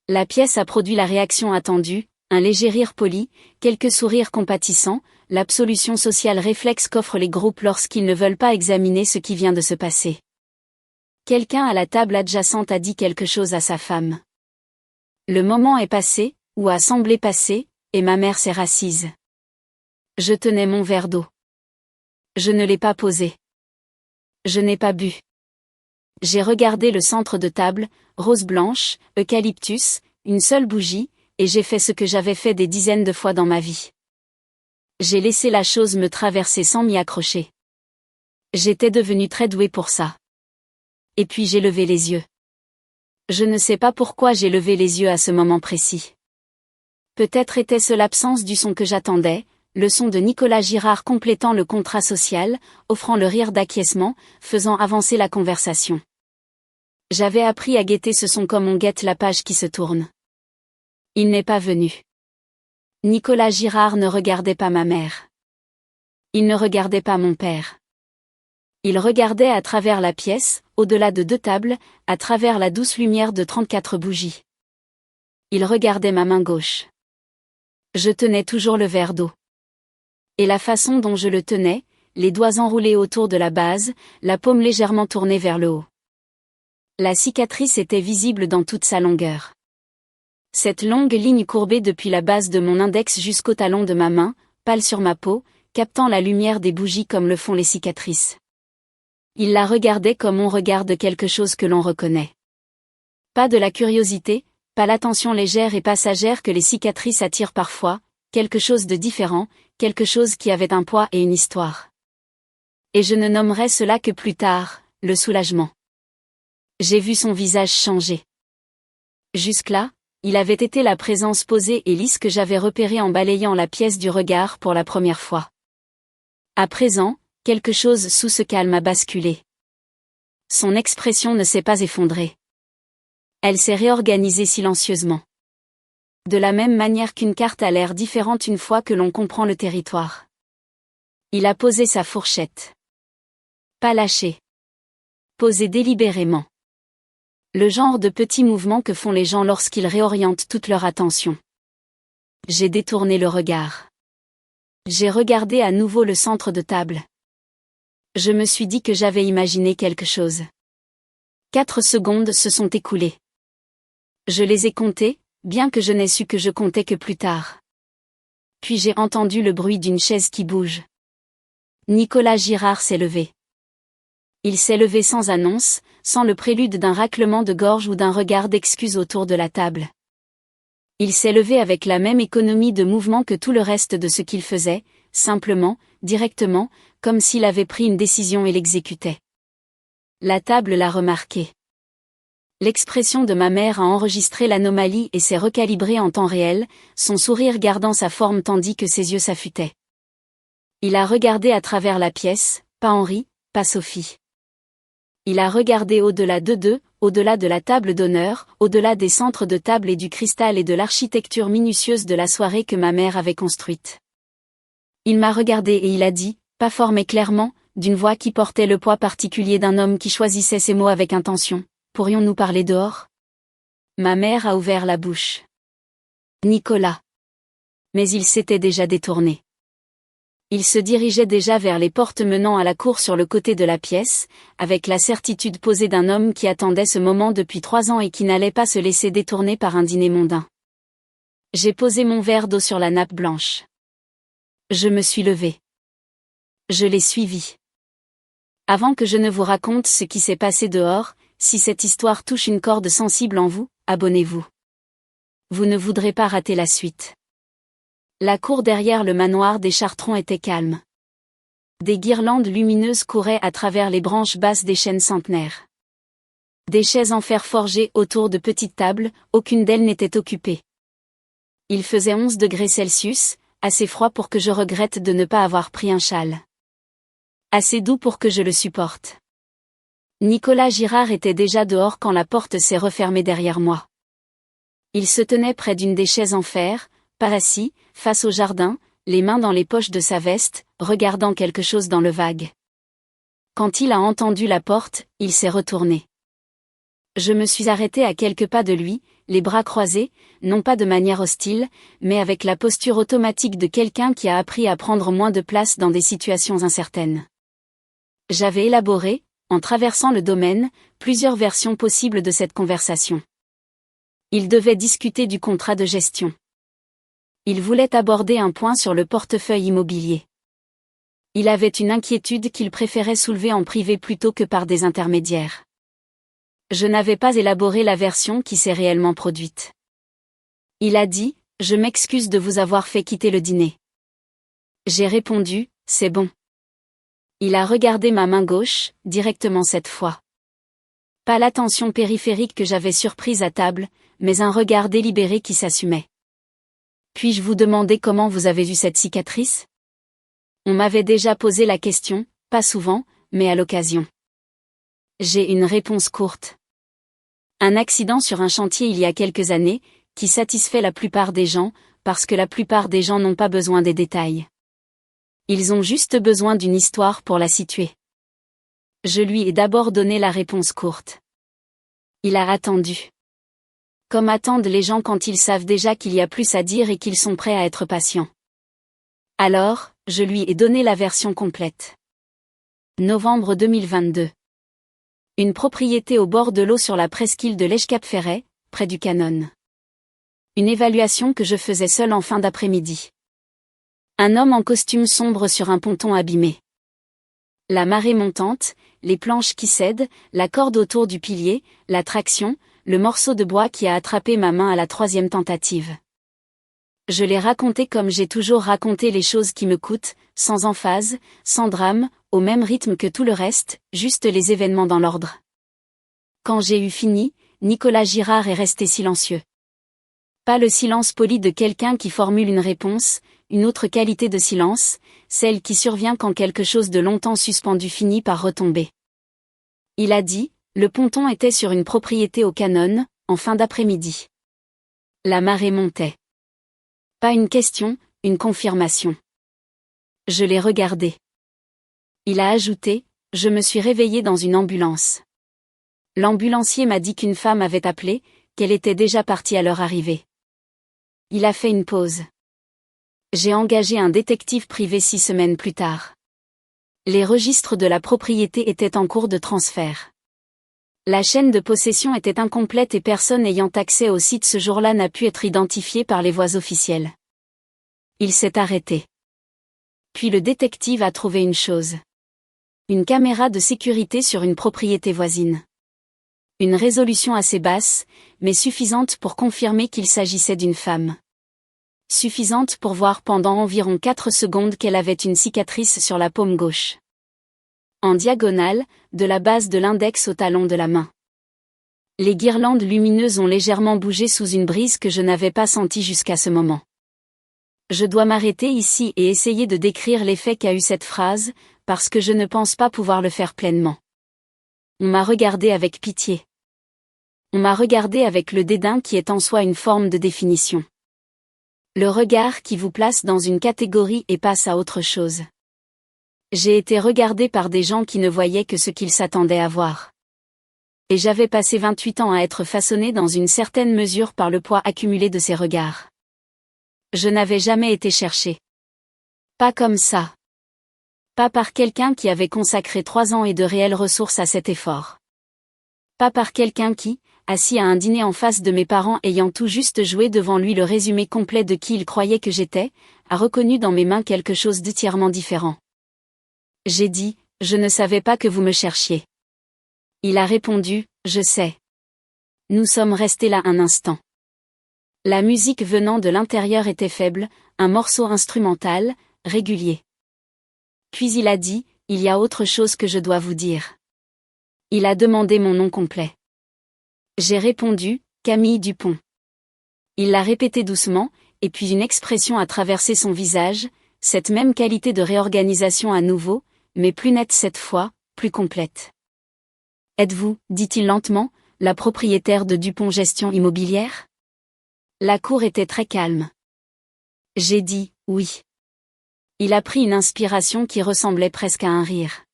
Speaker 1: La pièce a produit la réaction attendue, un léger rire poli, quelques sourires compatissants, l'absolution sociale réflexe qu'offrent les groupes lorsqu'ils ne veulent pas examiner ce qui vient de se passer. Quelqu'un à la table adjacente a dit quelque chose à sa femme. Le moment est passé, ou a semblé passer, et ma mère s'est rassise. Je tenais mon verre d'eau. Je ne l'ai pas posé. Je n'ai pas bu. J'ai regardé le centre de table, rose blanche, eucalyptus, une seule bougie, et j'ai fait ce que j'avais fait des dizaines de fois dans ma vie. J'ai laissé la chose me traverser sans m'y accrocher. J'étais devenue très douée pour ça. Et puis j'ai levé les yeux. Je ne sais pas pourquoi j'ai levé les yeux à ce moment précis. Peut-être était-ce l'absence du son que j'attendais, le son de Nicolas Girard complétant le contrat social, offrant le rire d'acquiescement, faisant avancer la conversation. J'avais appris à guetter ce son comme on guette la page qui se tourne. Il n'est pas venu. Nicolas Girard ne regardait pas ma mère. Il ne regardait pas mon père. Il regardait à travers la pièce, au-delà de 2 tables, à travers la douce lumière de 34 bougies. Il regardait ma main gauche. Je tenais toujours le verre d'eau. Et la façon dont je le tenais, les doigts enroulés autour de la base, la paume légèrement tournée vers le haut. La cicatrice était visible dans toute sa longueur. Cette longue ligne courbée depuis la base de mon index jusqu'au talon de ma main, pâle sur ma peau, captant la lumière des bougies comme le font les cicatrices. Il la regardait comme on regarde quelque chose que l'on reconnaît. Pas de la curiosité, pas l'attention légère et passagère que les cicatrices attirent parfois, quelque chose de différent, quelque chose qui avait un poids et une histoire. Et je ne nommerai cela que plus tard, le soulagement. J'ai vu son visage changer. Jusque-là, il avait été la présence posée et lisse que j'avais repérée en balayant la pièce du regard pour la première fois. À présent, quelque chose sous ce calme a basculé. Son expression ne s'est pas effondrée. Elle s'est réorganisée silencieusement. De la même manière qu'une carte a l'air différente une fois que l'on comprend le territoire. Il a posé sa fourchette. Pas lâché. Posé délibérément. Le genre de petits mouvements que font les gens lorsqu'ils réorientent toute leur attention. J'ai détourné le regard. J'ai regardé à nouveau le centre de table. Je me suis dit que j'avais imaginé quelque chose. 4 secondes se sont écoulées. Je les ai comptées, bien que je n'ai su que je comptais que plus tard. Puis j'ai entendu le bruit d'une chaise qui bouge. Nicolas Girard s'est levé. Il s'est levé sans annonce, sans le prélude d'un raclement de gorge ou d'un regard d'excuse autour de la table. Il s'est levé avec la même économie de mouvement que tout le reste de ce qu'il faisait, simplement, directement, comme s'il avait pris une décision et l'exécutait. La table l'a remarqué. L'expression de ma mère a enregistré l'anomalie et s'est recalibrée en temps réel, son sourire gardant sa forme tandis que ses yeux s'affûtaient. Il a regardé à travers la pièce, pas Henri, pas Sophie. Il a regardé au-delà d'eux, au-delà de la table d'honneur, au-delà des centres de table et du cristal et de l'architecture minutieuse de la soirée que ma mère avait construite. Il m'a regardé et il a dit, pas fort mais clairement, d'une voix qui portait le poids particulier d'un homme qui choisissait ses mots avec intention, « Pourrions-nous parler dehors ?» Ma mère a ouvert la bouche. Nicolas. Mais il s'était déjà détourné. Il se dirigeait déjà vers les portes menant à la cour sur le côté de la pièce, avec la certitude posée d'un homme qui attendait ce moment depuis 3 ans et qui n'allait pas se laisser détourner par un dîner mondain. J'ai posé mon verre d'eau sur la nappe blanche. Je me suis levé. Je l'ai suivi. Avant que je ne vous raconte ce qui s'est passé dehors, si cette histoire touche une corde sensible en vous, abonnez-vous. Vous ne voudrez pas rater la suite. La cour derrière le manoir des Chartrons était calme. Des guirlandes lumineuses couraient à travers les branches basses des chênes centenaires. Des chaises en fer forgé autour de petites tables, aucune d'elles n'était occupée. Il faisait 11 degrés Celsius, assez froid pour que je regrette de ne pas avoir pris un châle. Assez doux pour que je le supporte. Nicolas Girard était déjà dehors quand la porte s'est refermée derrière moi. Il se tenait près d'une des chaises en fer, pas assis, face au jardin, les mains dans les poches de sa veste, regardant quelque chose dans le vague. Quand il a entendu la porte, il s'est retourné. Je me suis arrêtée à quelques pas de lui, les bras croisés, non pas de manière hostile, mais avec la posture automatique de quelqu'un qui a appris à prendre moins de place dans des situations incertaines. J'avais élaboré, en traversant le domaine, plusieurs versions possibles de cette conversation. Il devait discuter du contrat de gestion. Il voulait aborder un point sur le portefeuille immobilier. Il avait une inquiétude qu'il préférait soulever en privé plutôt que par des intermédiaires. Je n'avais pas élaboré la version qui s'est réellement produite. Il a dit, « Je m'excuse de vous avoir fait quitter le dîner. » J'ai répondu, « C'est bon. » Il a regardé ma main gauche, directement cette fois. Pas l'attention périphérique que j'avais surprise à table, mais un regard délibéré qui s'assumait. Puis-je vous demander comment vous avez vu cette cicatrice ? On m'avait déjà posé la question, pas souvent, mais à l'occasion. J'ai une réponse courte. Un accident sur un chantier il y a quelques années, qui satisfait la plupart des gens, parce que la plupart des gens n'ont pas besoin des détails. Ils ont juste besoin d'une histoire pour la situer. Je lui ai d'abord donné la réponse courte. Il a attendu. Comme attendent les gens quand ils savent déjà qu'il y a plus à dire et qu'ils sont prêts à être patients. Alors, je lui ai donné la version complète. Novembre 2022. Une propriété au bord de l'eau sur la presqu'île de l'Escape-Ferret, près du Canon. Une évaluation que je faisais seule en fin d'après-midi. Un homme en costume sombre sur un ponton abîmé. La marée montante, les planches qui cèdent, la corde autour du pilier, la traction, le morceau de bois qui a attrapé ma main à la 3e tentative. Je l'ai raconté comme j'ai toujours raconté les choses qui me coûtent, sans emphase, sans drame, au même rythme que tout le reste, juste les événements dans l'ordre. Quand j'ai eu fini, Nicolas Girard est resté silencieux. Pas le silence poli de quelqu'un qui formule une réponse, une autre qualité de silence, celle qui survient quand quelque chose de longtemps suspendu finit par retomber. Il a dit, le ponton était sur une propriété au Canon, en fin d'après-midi. La marée montait. Pas une question, une confirmation. Je l'ai regardé. Il a ajouté, je me suis réveillé dans une ambulance. L'ambulancier m'a dit qu'une femme avait appelé, qu'elle était déjà partie à leur arrivée. Il a fait une pause. J'ai engagé un détective privé 6 semaines plus tard. Les registres de la propriété étaient en cours de transfert. La chaîne de possession était incomplète et personne ayant accès au site ce jour-là n'a pu être identifié par les voies officielles. Il s'est arrêté. Puis le détective a trouvé une chose. Une caméra de sécurité sur une propriété voisine. Une résolution assez basse, mais suffisante pour confirmer qu'il s'agissait d'une femme. Suffisante pour voir pendant environ 4 secondes qu'elle avait une cicatrice sur la paume gauche. En diagonale, de la base de l'index au talon de la main. Les guirlandes lumineuses ont légèrement bougé sous une brise que je n'avais pas sentie jusqu'à ce moment. Je dois m'arrêter ici et essayer de décrire l'effet qu'a eu cette phrase, parce que je ne pense pas pouvoir le faire pleinement. On m'a regardé avec pitié. On m'a regardé avec le dédain qui est en soi une forme de définition. Le regard qui vous place dans une catégorie et passe à autre chose. J'ai été regardé par des gens qui ne voyaient que ce qu'ils s'attendaient à voir. Et j'avais passé 28 ans à être façonné dans une certaine mesure par le poids accumulé de ces regards. Je n'avais jamais été cherché. Pas comme ça. Pas par quelqu'un qui avait consacré 3 ans et de réelles ressources à cet effort. Pas par quelqu'un qui, assis à un dîner en face de mes parents ayant tout juste joué devant lui le résumé complet de qui il croyait que j'étais, a reconnu dans mes mains quelque chose d'entièrement différent. J'ai dit, je ne savais pas que vous me cherchiez. Il a répondu, je sais. Nous sommes restés là un instant. La musique venant de l'intérieur était faible, un morceau instrumental, régulier. Puis il a dit, il y a autre chose que je dois vous dire. Il a demandé mon nom complet. J'ai répondu, Camille Dupont. Il l'a répété doucement, et puis une expression a traversé son visage, cette même qualité de réorganisation à nouveau, mais plus nette cette fois, plus complète. Êtes-vous, dit-il lentement, la propriétaire de Dupont Gestion Immobilière ? La cour était très calme. J'ai dit, oui. Il a pris une inspiration qui ressemblait presque à un rire.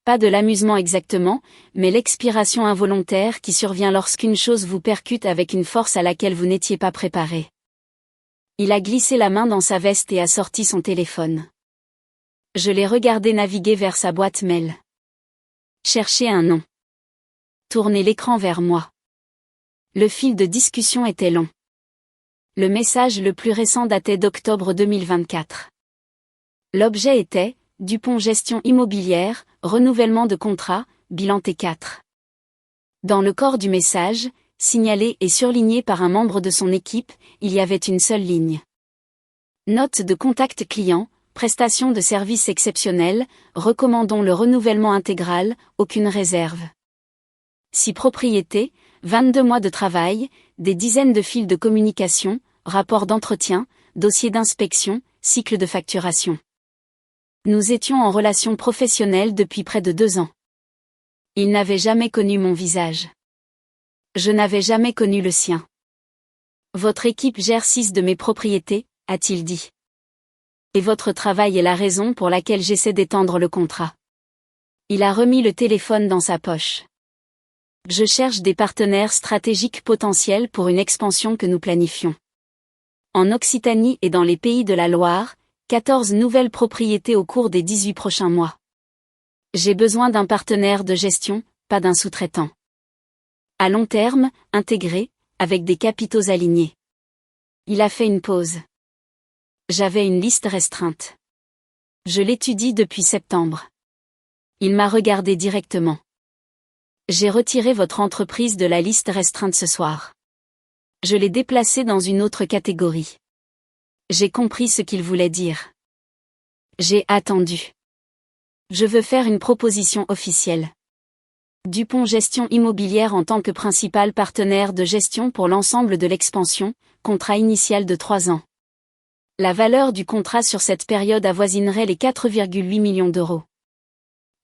Speaker 1: Pas de l'amusement exactement, mais l'expiration involontaire qui survient lorsqu'une chose vous percute avec une force à laquelle vous n'étiez pas préparé. Il a glissé la main dans sa veste et a sorti son téléphone. Je l'ai regardé naviguer vers sa boîte mail. Chercher un nom. Tourner l'écran vers moi. Le fil de discussion était long. Le message le plus récent datait d'octobre 2024. L'objet était « Dupont Gestion Immobilière, renouvellement de contrat, bilan T4 ». Dans le corps du message, signalé et surligné par un membre de son équipe, il y avait une seule ligne. Note de contact client, prestation de services exceptionnels, recommandons le renouvellement intégral, aucune réserve. 6 propriétés, 22 mois de travail, des dizaines de fils de communication, rapports d'entretien, dossiers d'inspection, cycle de facturation. Nous étions en relation professionnelle depuis près de 2 ans. Il n'avait jamais connu mon visage. Je n'avais jamais connu le sien. Votre équipe gère 6 de mes propriétés, a-t-il dit. Et votre travail est la raison pour laquelle j'essaie d'étendre le contrat. Il a remis le téléphone dans sa poche. Je cherche des partenaires stratégiques potentiels pour une expansion que nous planifions. En Occitanie et dans les pays de la Loire, 14 nouvelles propriétés au cours des 18 prochains mois. J'ai besoin d'un partenaire de gestion, pas d'un sous-traitant. À long terme, intégré, avec des capitaux alignés. Il a fait une pause. J'avais une liste restreinte. Je l'étudie depuis septembre. Il m'a regardé directement. J'ai retiré votre entreprise de la liste restreinte ce soir. Je l'ai déplacée dans une autre catégorie. J'ai compris ce qu'il voulait dire. J'ai attendu. Je veux faire une proposition officielle. Dupont Gestion Immobilière en tant que principal partenaire de gestion pour l'ensemble de l'expansion, contrat initial de 3 ans. La valeur du contrat sur cette période avoisinerait les 4,8 millions d'euros.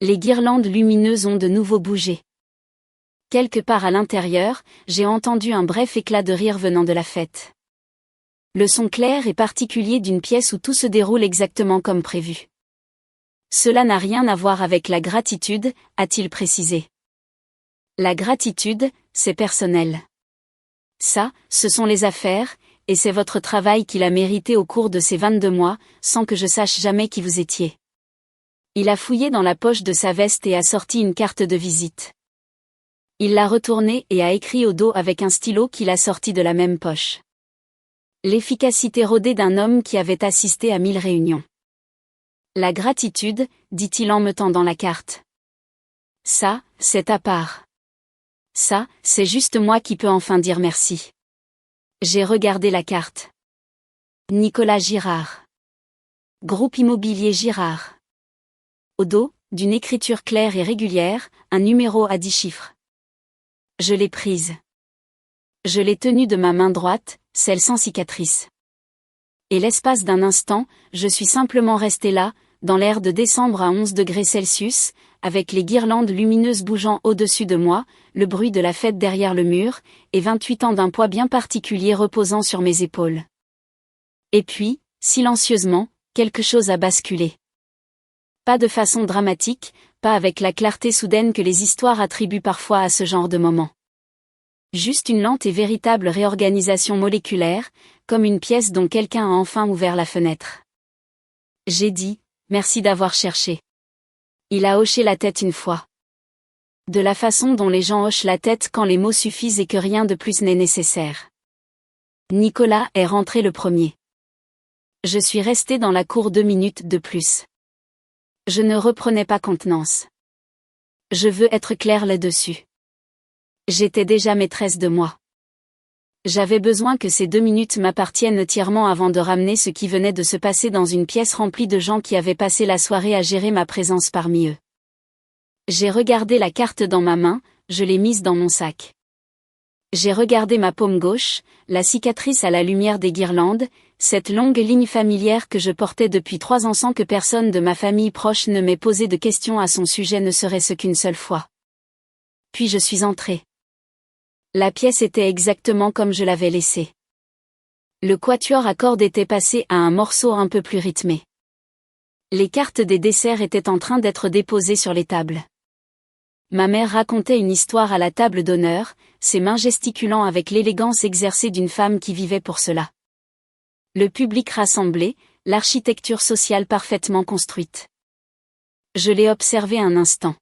Speaker 1: Les guirlandes lumineuses ont de nouveau bougé. Quelque part à l'intérieur, j'ai entendu un bref éclat de rire venant de la fête. Le son clair et particulier d'une pièce où tout se déroule exactement comme prévu. Cela n'a rien à voir avec la gratitude, a-t-il précisé. La gratitude, c'est personnel. Ça, ce sont les affaires, et c'est votre travail qui l'a mérité au cours de ces 22 mois, sans que je sache jamais qui vous étiez. Il a fouillé dans la poche de sa veste et a sorti une carte de visite. Il l'a retournée et a écrit au dos avec un stylo qu'il a sorti de la même poche. L'efficacité rodée d'un homme qui avait assisté à 1000 réunions. La gratitude, dit-il en me tendant la carte. Ça, c'est à part. Ça, c'est juste moi qui peux enfin dire merci. J'ai regardé la carte. Nicolas Girard. Groupe immobilier Girard. Au dos, d'une écriture claire et régulière, un numéro à 10 chiffres. Je l'ai prise. Je l'ai tenue de ma main droite, celle sans cicatrice. Et l'espace d'un instant, je suis simplement resté là, dans l'air de décembre à 11 degrés Celsius, avec les guirlandes lumineuses bougeant au-dessus de moi, le bruit de la fête derrière le mur, et 28 ans d'un poids bien particulier reposant sur mes épaules. Et puis, silencieusement, quelque chose a basculé. Pas de façon dramatique, pas avec la clarté soudaine que les histoires attribuent parfois à ce genre de moment. Juste une lente et véritable réorganisation moléculaire, comme une pièce dont quelqu'un a enfin ouvert la fenêtre. J'ai dit, merci d'avoir cherché. Il a hoché la tête une fois. De la façon dont les gens hochent la tête quand les mots suffisent et que rien de plus n'est nécessaire. Nicolas est rentré le premier. Je suis resté dans la cour 2 minutes de plus. Je ne reprenais pas contenance. Je veux être clair là-dessus. J'étais déjà maîtresse de moi. J'avais besoin que ces 2 minutes m'appartiennent entièrement avant de ramener ce qui venait de se passer dans une pièce remplie de gens qui avaient passé la soirée à gérer ma présence parmi eux. J'ai regardé la carte dans ma main, je l'ai mise dans mon sac. J'ai regardé ma paume gauche, la cicatrice à la lumière des guirlandes, cette longue ligne familière que je portais depuis 3 ans sans que personne de ma famille proche ne m'ait posé de questions à son sujet ne serait-ce qu'une seule fois. Puis je suis entrée. La pièce était exactement comme je l'avais laissée. Le quatuor à cordes était passé à un morceau un peu plus rythmé. Les cartes des desserts étaient en train d'être déposées sur les tables. Ma mère racontait une histoire à la table d'honneur, ses mains gesticulant avec l'élégance exercée d'une femme qui vivait pour cela. Le public rassemblé, l'architecture sociale parfaitement construite. Je l'ai observé un instant.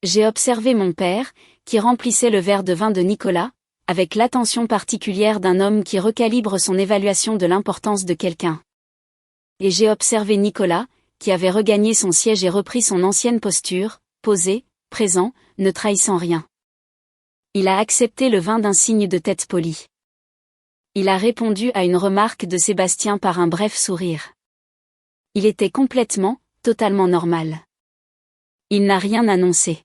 Speaker 1: J'ai observé mon père, qui remplissait le verre de vin de Nicolas, avec l'attention particulière d'un homme qui recalibre son évaluation de l'importance de quelqu'un. Et j'ai observé Nicolas, qui avait regagné son siège et repris son ancienne posture, posé, présent, ne trahissant rien. Il a accepté le vin d'un signe de tête poli. Il a répondu à une remarque de Sébastien par un bref sourire. Il était complètement, totalement normal. Il n'a rien annoncé.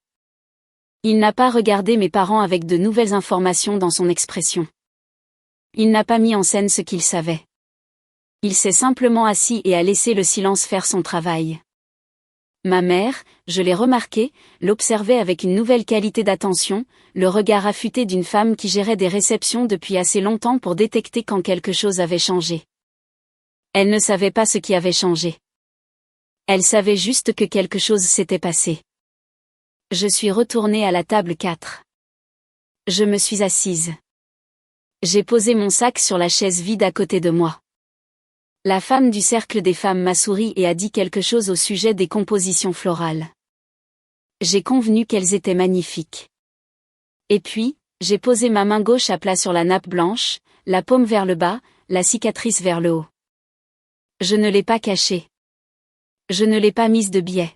Speaker 1: Il n'a pas regardé mes parents avec de nouvelles informations dans son expression. Il n'a pas mis en scène ce qu'il savait. Il s'est simplement assis et a laissé le silence faire son travail. Ma mère, je l'ai remarqué, l'observait avec une nouvelle qualité d'attention, le regard affûté d'une femme qui gérait des réceptions depuis assez longtemps pour détecter quand quelque chose avait changé. Elle ne savait pas ce qui avait changé. Elle savait juste que quelque chose s'était passé. Je suis retournée à la table 4. Je me suis assise. J'ai posé mon sac sur la chaise vide à côté de moi. La femme du cercle des femmes m'a souri et a dit quelque chose au sujet des compositions florales. J'ai convenu qu'elles étaient magnifiques. Et puis, j'ai posé ma main gauche à plat sur la nappe blanche, la paume vers le bas, la cicatrice vers le haut. Je ne l'ai pas cachée. Je ne l'ai pas mise de biais.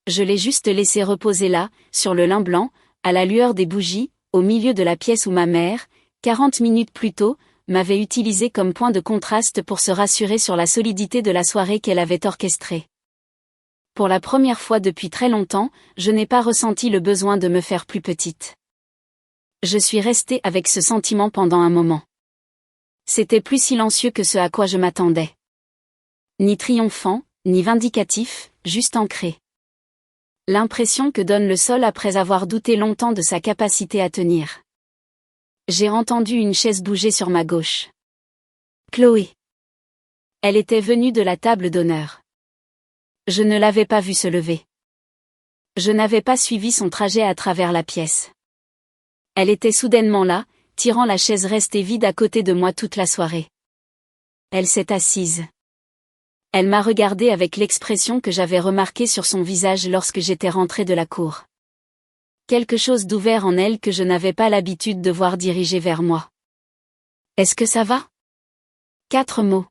Speaker 1: Je l'ai juste laissé reposer là, sur le lin blanc, à la lueur des bougies, au milieu de la pièce où ma mère, 40 minutes plus tôt, m'avait utilisé comme point de contraste pour se rassurer sur la solidité de la soirée qu'elle avait orchestrée. Pour la première fois depuis très longtemps, je n'ai pas ressenti le besoin de me faire plus petite. Je suis restée avec ce sentiment pendant un moment. C'était plus silencieux que ce à quoi je m'attendais. Ni triomphant, ni vindicatif, juste ancré. L'impression que donne le sol après avoir douté longtemps de sa capacité à tenir. J'ai entendu une chaise bouger sur ma gauche. Chloé. Elle était venue de la table d'honneur. Je ne l'avais pas vue se lever. Je n'avais pas suivi son trajet à travers la pièce. Elle était soudainement là, tirant la chaise restée vide à côté de moi toute la soirée. Elle s'est assise. Elle m'a regardé avec l'expression que j'avais remarquée sur son visage lorsque j'étais rentrée de la cour. Quelque chose d'ouvert en elle que je n'avais pas l'habitude de voir diriger vers moi. Est-ce que ça va? 4 mots.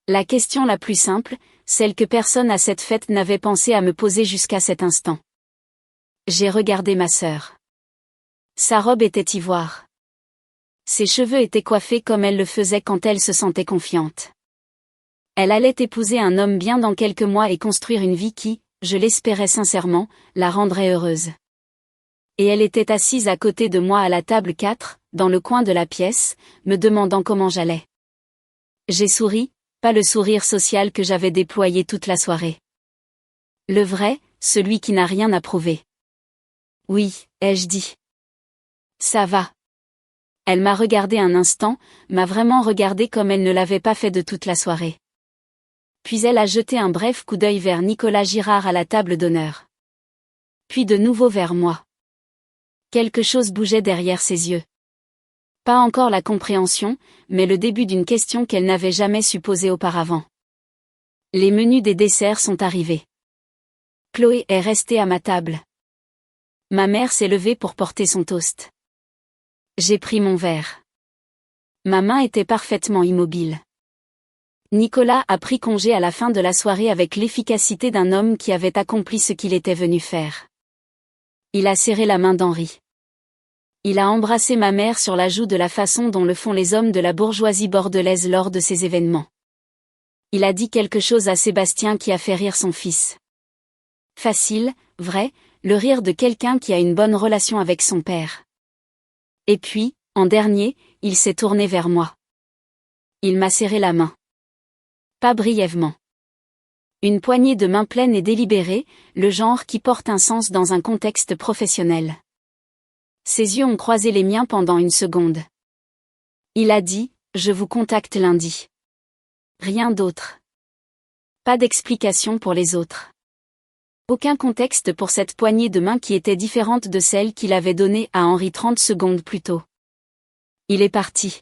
Speaker 1: La question la plus simple, celle que personne à cette fête n'avait pensé à me poser jusqu'à cet instant. J'ai regardé ma sœur. Sa robe était ivoire. Ses cheveux étaient coiffés comme elle le faisait quand elle se sentait confiante. Elle allait épouser un homme bien dans quelques mois et construire une vie qui, je l'espérais sincèrement, la rendrait heureuse. Et elle était assise à côté de moi à la table 4, dans le coin de la pièce, me demandant comment j'allais. J'ai souri, pas le sourire social que j'avais déployé toute la soirée. Le vrai, celui qui n'a rien à prouver. Oui, ai-je dit. Ça va. Elle m'a regardé un instant, m'a vraiment regardé comme elle ne l'avait pas fait de toute la soirée. Puis elle a jeté un bref coup d'œil vers Nicolas Girard à la table d'honneur. Puis de nouveau vers moi. Quelque chose bougeait derrière ses yeux. Pas encore la compréhension, mais le début d'une question qu'elle n'avait jamais su poser auparavant. Les menus des desserts sont arrivés. Chloé est restée à ma table. Ma mère s'est levée pour porter son toast. J'ai pris mon verre. Ma main était parfaitement immobile. Nicolas a pris congé à la fin de la soirée avec l'efficacité d'un homme qui avait accompli ce qu'il était venu faire. Il a serré la main d'Henri. Il a embrassé ma mère sur la joue de la façon dont le font les hommes de la bourgeoisie bordelaise lors de ces événements. Il a dit quelque chose à Sébastien qui a fait rire son fils. Facile, vrai, le rire de quelqu'un qui a une bonne relation avec son père. Et puis, en dernier, il s'est tourné vers moi. Il m'a serré la main. Pas brièvement. Une poignée de main pleine et délibérée, le genre qui porte un sens dans un contexte professionnel. Ses yeux ont croisé les miens pendant une seconde. Il a dit, je vous contacte lundi. Rien d'autre. Pas d'explication pour les autres. Aucun contexte pour cette poignée de main qui était différente de celle qu'il avait donnée à Henri 30 secondes plus tôt. Il est parti.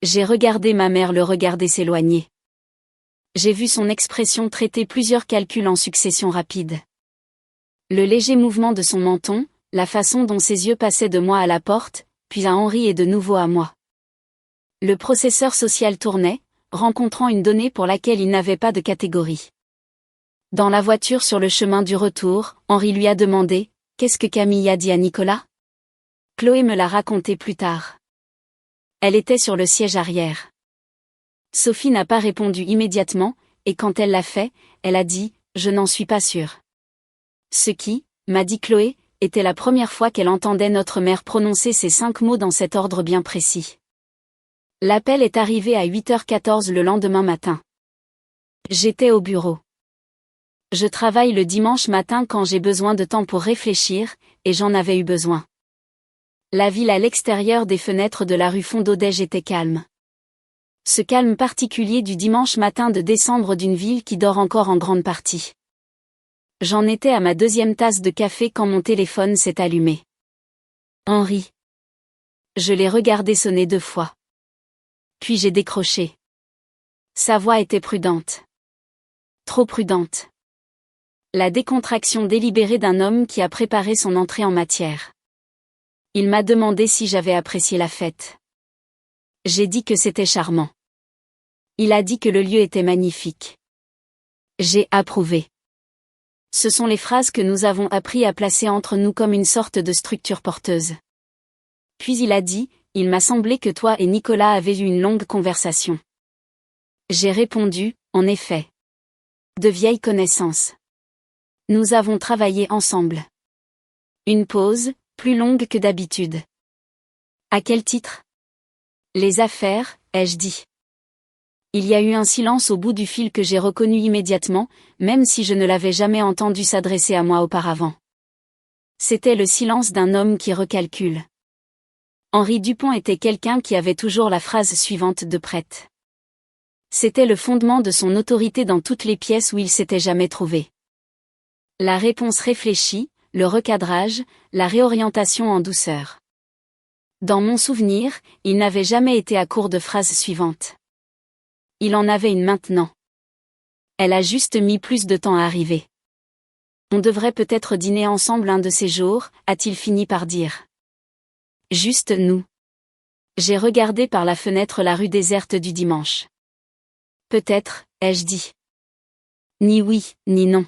Speaker 1: J'ai regardé ma mère le regarder s'éloigner. J'ai vu son expression traiter plusieurs calculs en succession rapide. Le léger mouvement de son menton, la façon dont ses yeux passaient de moi à la porte, puis à Henri et de nouveau à moi. Le processeur social tournait, rencontrant une donnée pour laquelle il n'avait pas de catégorie. Dans la voiture sur le chemin du retour, Henri lui a demandé « Qu'est-ce que Camille a dit à Nicolas ?» Chloé me l'a raconté plus tard. Elle était sur le siège arrière. Sophie n'a pas répondu immédiatement, et quand elle l'a fait, elle a dit « Je n'en suis pas sûre. » Ce qui, m'a dit Chloé, était la première fois qu'elle entendait notre mère prononcer ces 5 mots dans cet ordre bien précis. L'appel est arrivé à 8h14 le lendemain matin. J'étais au bureau. Je travaille le dimanche matin quand j'ai besoin de temps pour réfléchir, et j'en avais eu besoin. La ville à l'extérieur des fenêtres de la rue Fondodège était calme. Ce calme particulier du dimanche matin de décembre d'une ville qui dort encore en grande partie. J'en étais à ma 2e tasse de café quand mon téléphone s'est allumé. Henri. Je l'ai regardé sonner 2 fois. Puis j'ai décroché. Sa voix était prudente. Trop prudente. La décontraction délibérée d'un homme qui a préparé son entrée en matière. Il m'a demandé si j'avais apprécié la fête. J'ai dit que c'était charmant. Il a dit que le lieu était magnifique. J'ai approuvé. Ce sont les phrases que nous avons appris à placer entre nous comme une sorte de structure porteuse. Puis il a dit, il m'a semblé que toi et Nicolas avez eu une longue conversation. J'ai répondu, en effet. De vieilles connaissances. Nous avons travaillé ensemble. Une pause, plus longue que d'habitude. À quel titre? Les affaires, ai-je dit. Il y a eu un silence au bout du fil que j'ai reconnu immédiatement, même si je ne l'avais jamais entendu s'adresser à moi auparavant. C'était le silence d'un homme qui recalcule. Henri Dupont était quelqu'un qui avait toujours la phrase suivante de prête. C'était le fondement de son autorité dans toutes les pièces où il s'était jamais trouvé. La réponse réfléchie, le recadrage, la réorientation en douceur. Dans mon souvenir, il n'avait jamais été à court de phrases suivantes. Il en avait une maintenant. Elle a juste mis plus de temps à arriver. On devrait peut-être dîner ensemble un de ces jours, a-t-il fini par dire. Juste nous. J'ai regardé par la fenêtre la rue déserte du dimanche. Peut-être, ai-je dit. Ni oui, ni non.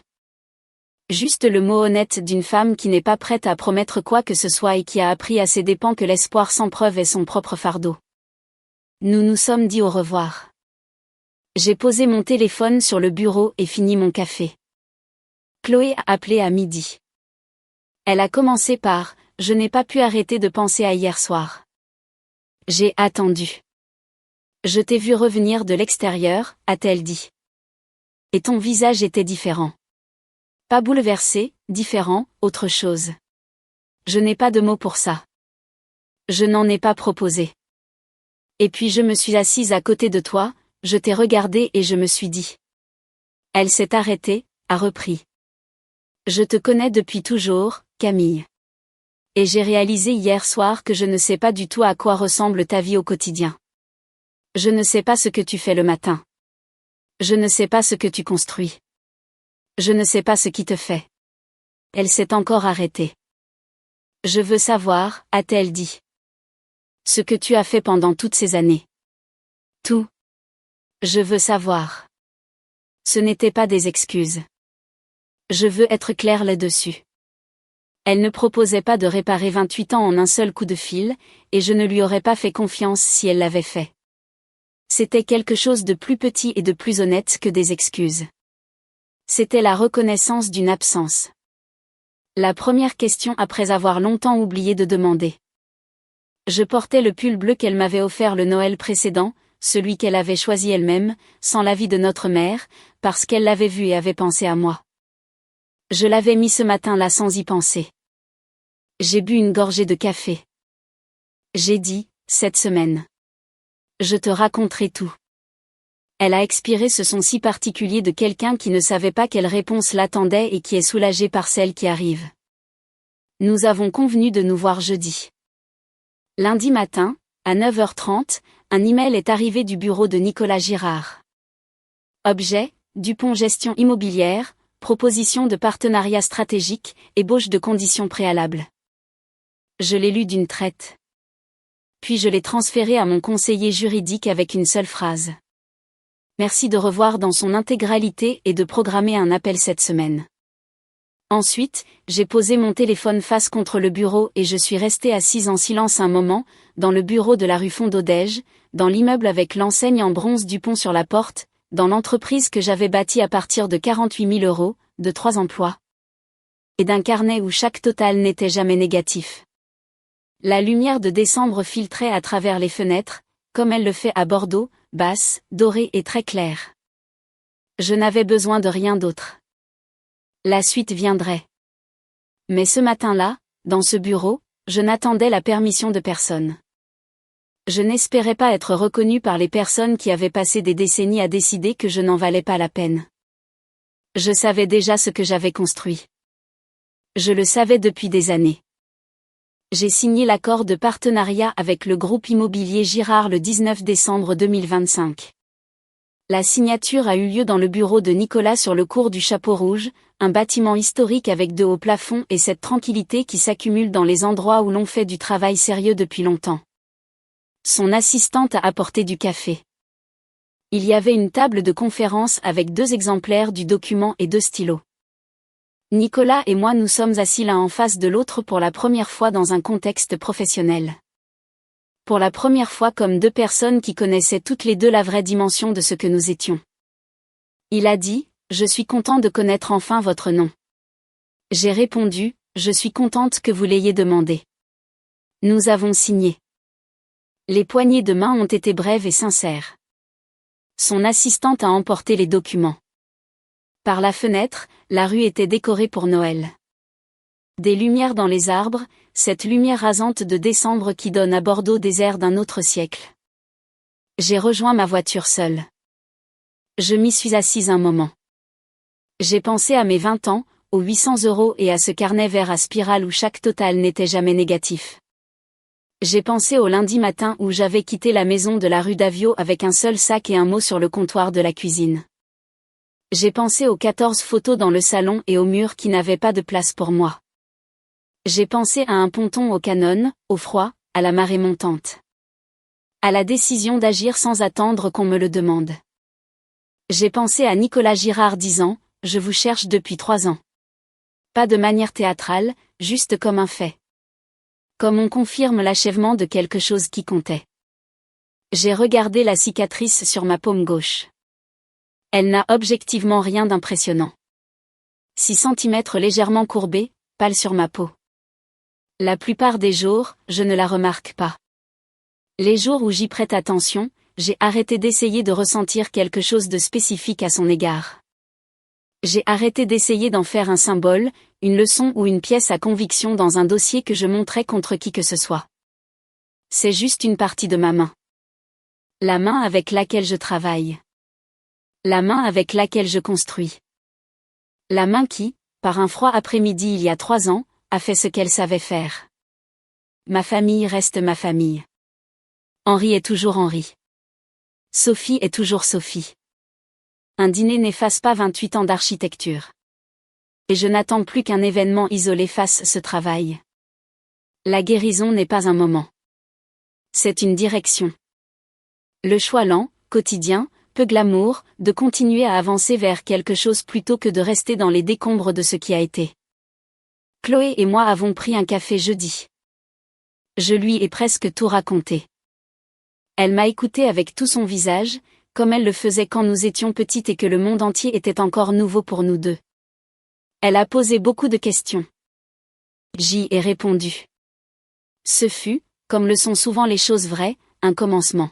Speaker 1: Juste le mot honnête d'une femme qui n'est pas prête à promettre quoi que ce soit et qui a appris à ses dépens que l'espoir sans preuve est son propre fardeau. Nous nous sommes dit au revoir. J'ai posé mon téléphone sur le bureau et fini mon café. Chloé a appelé à midi. Elle a commencé par « Je n'ai pas pu arrêter de penser à hier soir ». J'ai attendu. Je t'ai vu revenir de l'extérieur, a-t-elle dit. Et ton visage était différent. Pas bouleversé, différent, autre chose. Je n'ai pas de mots pour ça. Je n'en ai pas proposé. Et puis je me suis assise à côté de toi, je t'ai regardé et je me suis dit. Elle s'est arrêtée, a repris. Je te connais depuis toujours, Camille. Et j'ai réalisé hier soir que je ne sais pas du tout à quoi ressemble ta vie au quotidien. Je ne sais pas ce que tu fais le matin. Je ne sais pas ce que tu construis. Je ne sais pas ce qui te fait. Elle s'est encore arrêtée. Je veux savoir, a-t-elle dit. Ce que tu as fait pendant toutes ces années. Tout. Je veux savoir. Ce n'étaient pas des excuses. Je veux être claire là-dessus. Elle ne proposait pas de réparer 28 ans en un seul coup de fil, et je ne lui aurais pas fait confiance si elle l'avait fait. C'était quelque chose de plus petit et de plus honnête que des excuses. C'était la reconnaissance d'une absence. La première question après avoir longtemps oublié de demander. Je portais le pull bleu qu'elle m'avait offert le Noël précédent, celui qu'elle avait choisi elle-même, sans l'avis de notre mère, parce qu'elle l'avait vu et avait pensé à moi. Je l'avais mis ce matin-là sans y penser. J'ai bu une gorgée de café. J'ai dit, cette semaine. Je te raconterai tout. Elle a expiré ce son si particulier de quelqu'un qui ne savait pas quelle réponse l'attendait et qui est soulagé par celle qui arrive. Nous avons convenu de nous voir jeudi. Lundi matin, à 9h30, un email est arrivé du bureau de Nicolas Girard. Objet, Dupont Gestion Immobilière, proposition de partenariat stratégique, ébauche de conditions préalables. Je l'ai lu d'une traite. Puis je l'ai transféré à mon conseiller juridique avec une seule phrase. Merci de revoir dans son intégralité et de programmer un appel cette semaine. Ensuite, j'ai posé mon téléphone face contre le bureau et je suis restée assise en silence un moment, dans le bureau de la rue Fondodège, dans l'immeuble avec l'enseigne en bronze Dupont sur la porte, dans l'entreprise que j'avais bâtie à partir de 48 000 €, de 3 emplois. Et d'un carnet où chaque total n'était jamais négatif. La lumière de décembre filtrait à travers les fenêtres, comme elle le fait à Bordeaux, basse, dorée et très claire. Je n'avais besoin de rien d'autre. La suite viendrait. Mais ce matin-là, dans ce bureau, je n'attendais la permission de personne. Je n'espérais pas être reconnue par les personnes qui avaient passé des décennies à décider que je n'en valais pas la peine. Je savais déjà ce que j'avais construit. Je le savais depuis des années. J'ai signé l'accord de partenariat avec le groupe immobilier Girard le 19 décembre 2025. La signature a eu lieu dans le bureau de Nicolas sur le cours du Chapeau Rouge, un bâtiment historique avec de hauts plafonds et cette tranquillité qui s'accumule dans les endroits où l'on fait du travail sérieux depuis longtemps. Son assistante a apporté du café. Il y avait une table de conférence avec 2 exemplaires du document et 2 stylos. Nicolas et moi nous sommes assis l'un en face de l'autre pour la première fois dans un contexte professionnel. Pour la première fois comme 2 personnes qui connaissaient toutes les 2 la vraie dimension de ce que nous étions. Il a dit, « Je suis content de connaître enfin votre nom. » J'ai répondu, « Je suis contente que vous l'ayez demandé. » Nous avons signé. Les poignées de main ont été brèves et sincères. Son assistante a emporté les documents. Par la fenêtre, la rue était décorée pour Noël. Des lumières dans les arbres, cette lumière rasante de décembre qui donne à Bordeaux des airs d'un autre siècle. J'ai rejoint ma voiture seule. Je m'y suis assise un moment. J'ai pensé à mes 20 ans, aux 800 € et à ce carnet vert à spirale où chaque total n'était jamais négatif. J'ai pensé au lundi matin où j'avais quitté la maison de la rue d'Aviot avec un seul sac et un mot sur le comptoir de la cuisine. J'ai pensé aux 14 photos dans le salon et aux murs qui n'avaient pas de place pour moi. J'ai pensé à un ponton au canon, au froid, à la marée montante. À la décision d'agir sans attendre qu'on me le demande. J'ai pensé à Nicolas Girard disant, « Je vous cherche depuis 3 ans. » Pas de manière théâtrale, juste comme un fait. Comme on confirme l'achèvement de quelque chose qui comptait. J'ai regardé la cicatrice sur ma paume gauche. Elle n'a objectivement rien d'impressionnant. 6 centimètres légèrement courbés, pâle sur ma peau. La plupart des jours, je ne la remarque pas. Les jours où j'y prête attention, j'ai arrêté d'essayer de ressentir quelque chose de spécifique à son égard. J'ai arrêté d'essayer d'en faire un symbole, une leçon ou une pièce à conviction dans un dossier que je montrais contre qui que ce soit. C'est juste une partie de ma main. La main avec laquelle je travaille. La main avec laquelle je construis. La main qui, par un froid après-midi il y a 3 ans, a fait ce qu'elle savait faire. Ma famille reste ma famille. Henri est toujours Henri. Sophie est toujours Sophie. Un dîner n'efface pas 28 ans d'architecture. Et je n'attends plus qu'un événement isolé fasse ce travail. La guérison n'est pas un moment. C'est une direction. Le choix lent, quotidien, peu glamour, de continuer à avancer vers quelque chose plutôt que de rester dans les décombres de ce qui a été. Chloé et moi avons pris un café jeudi. Je lui ai presque tout raconté. Elle m'a écouté avec tout son visage, comme elle le faisait quand nous étions petites et que le monde entier était encore nouveau pour nous deux. Elle a posé beaucoup de questions. J'y ai répondu. Ce fut, comme le sont souvent les choses vraies, un commencement.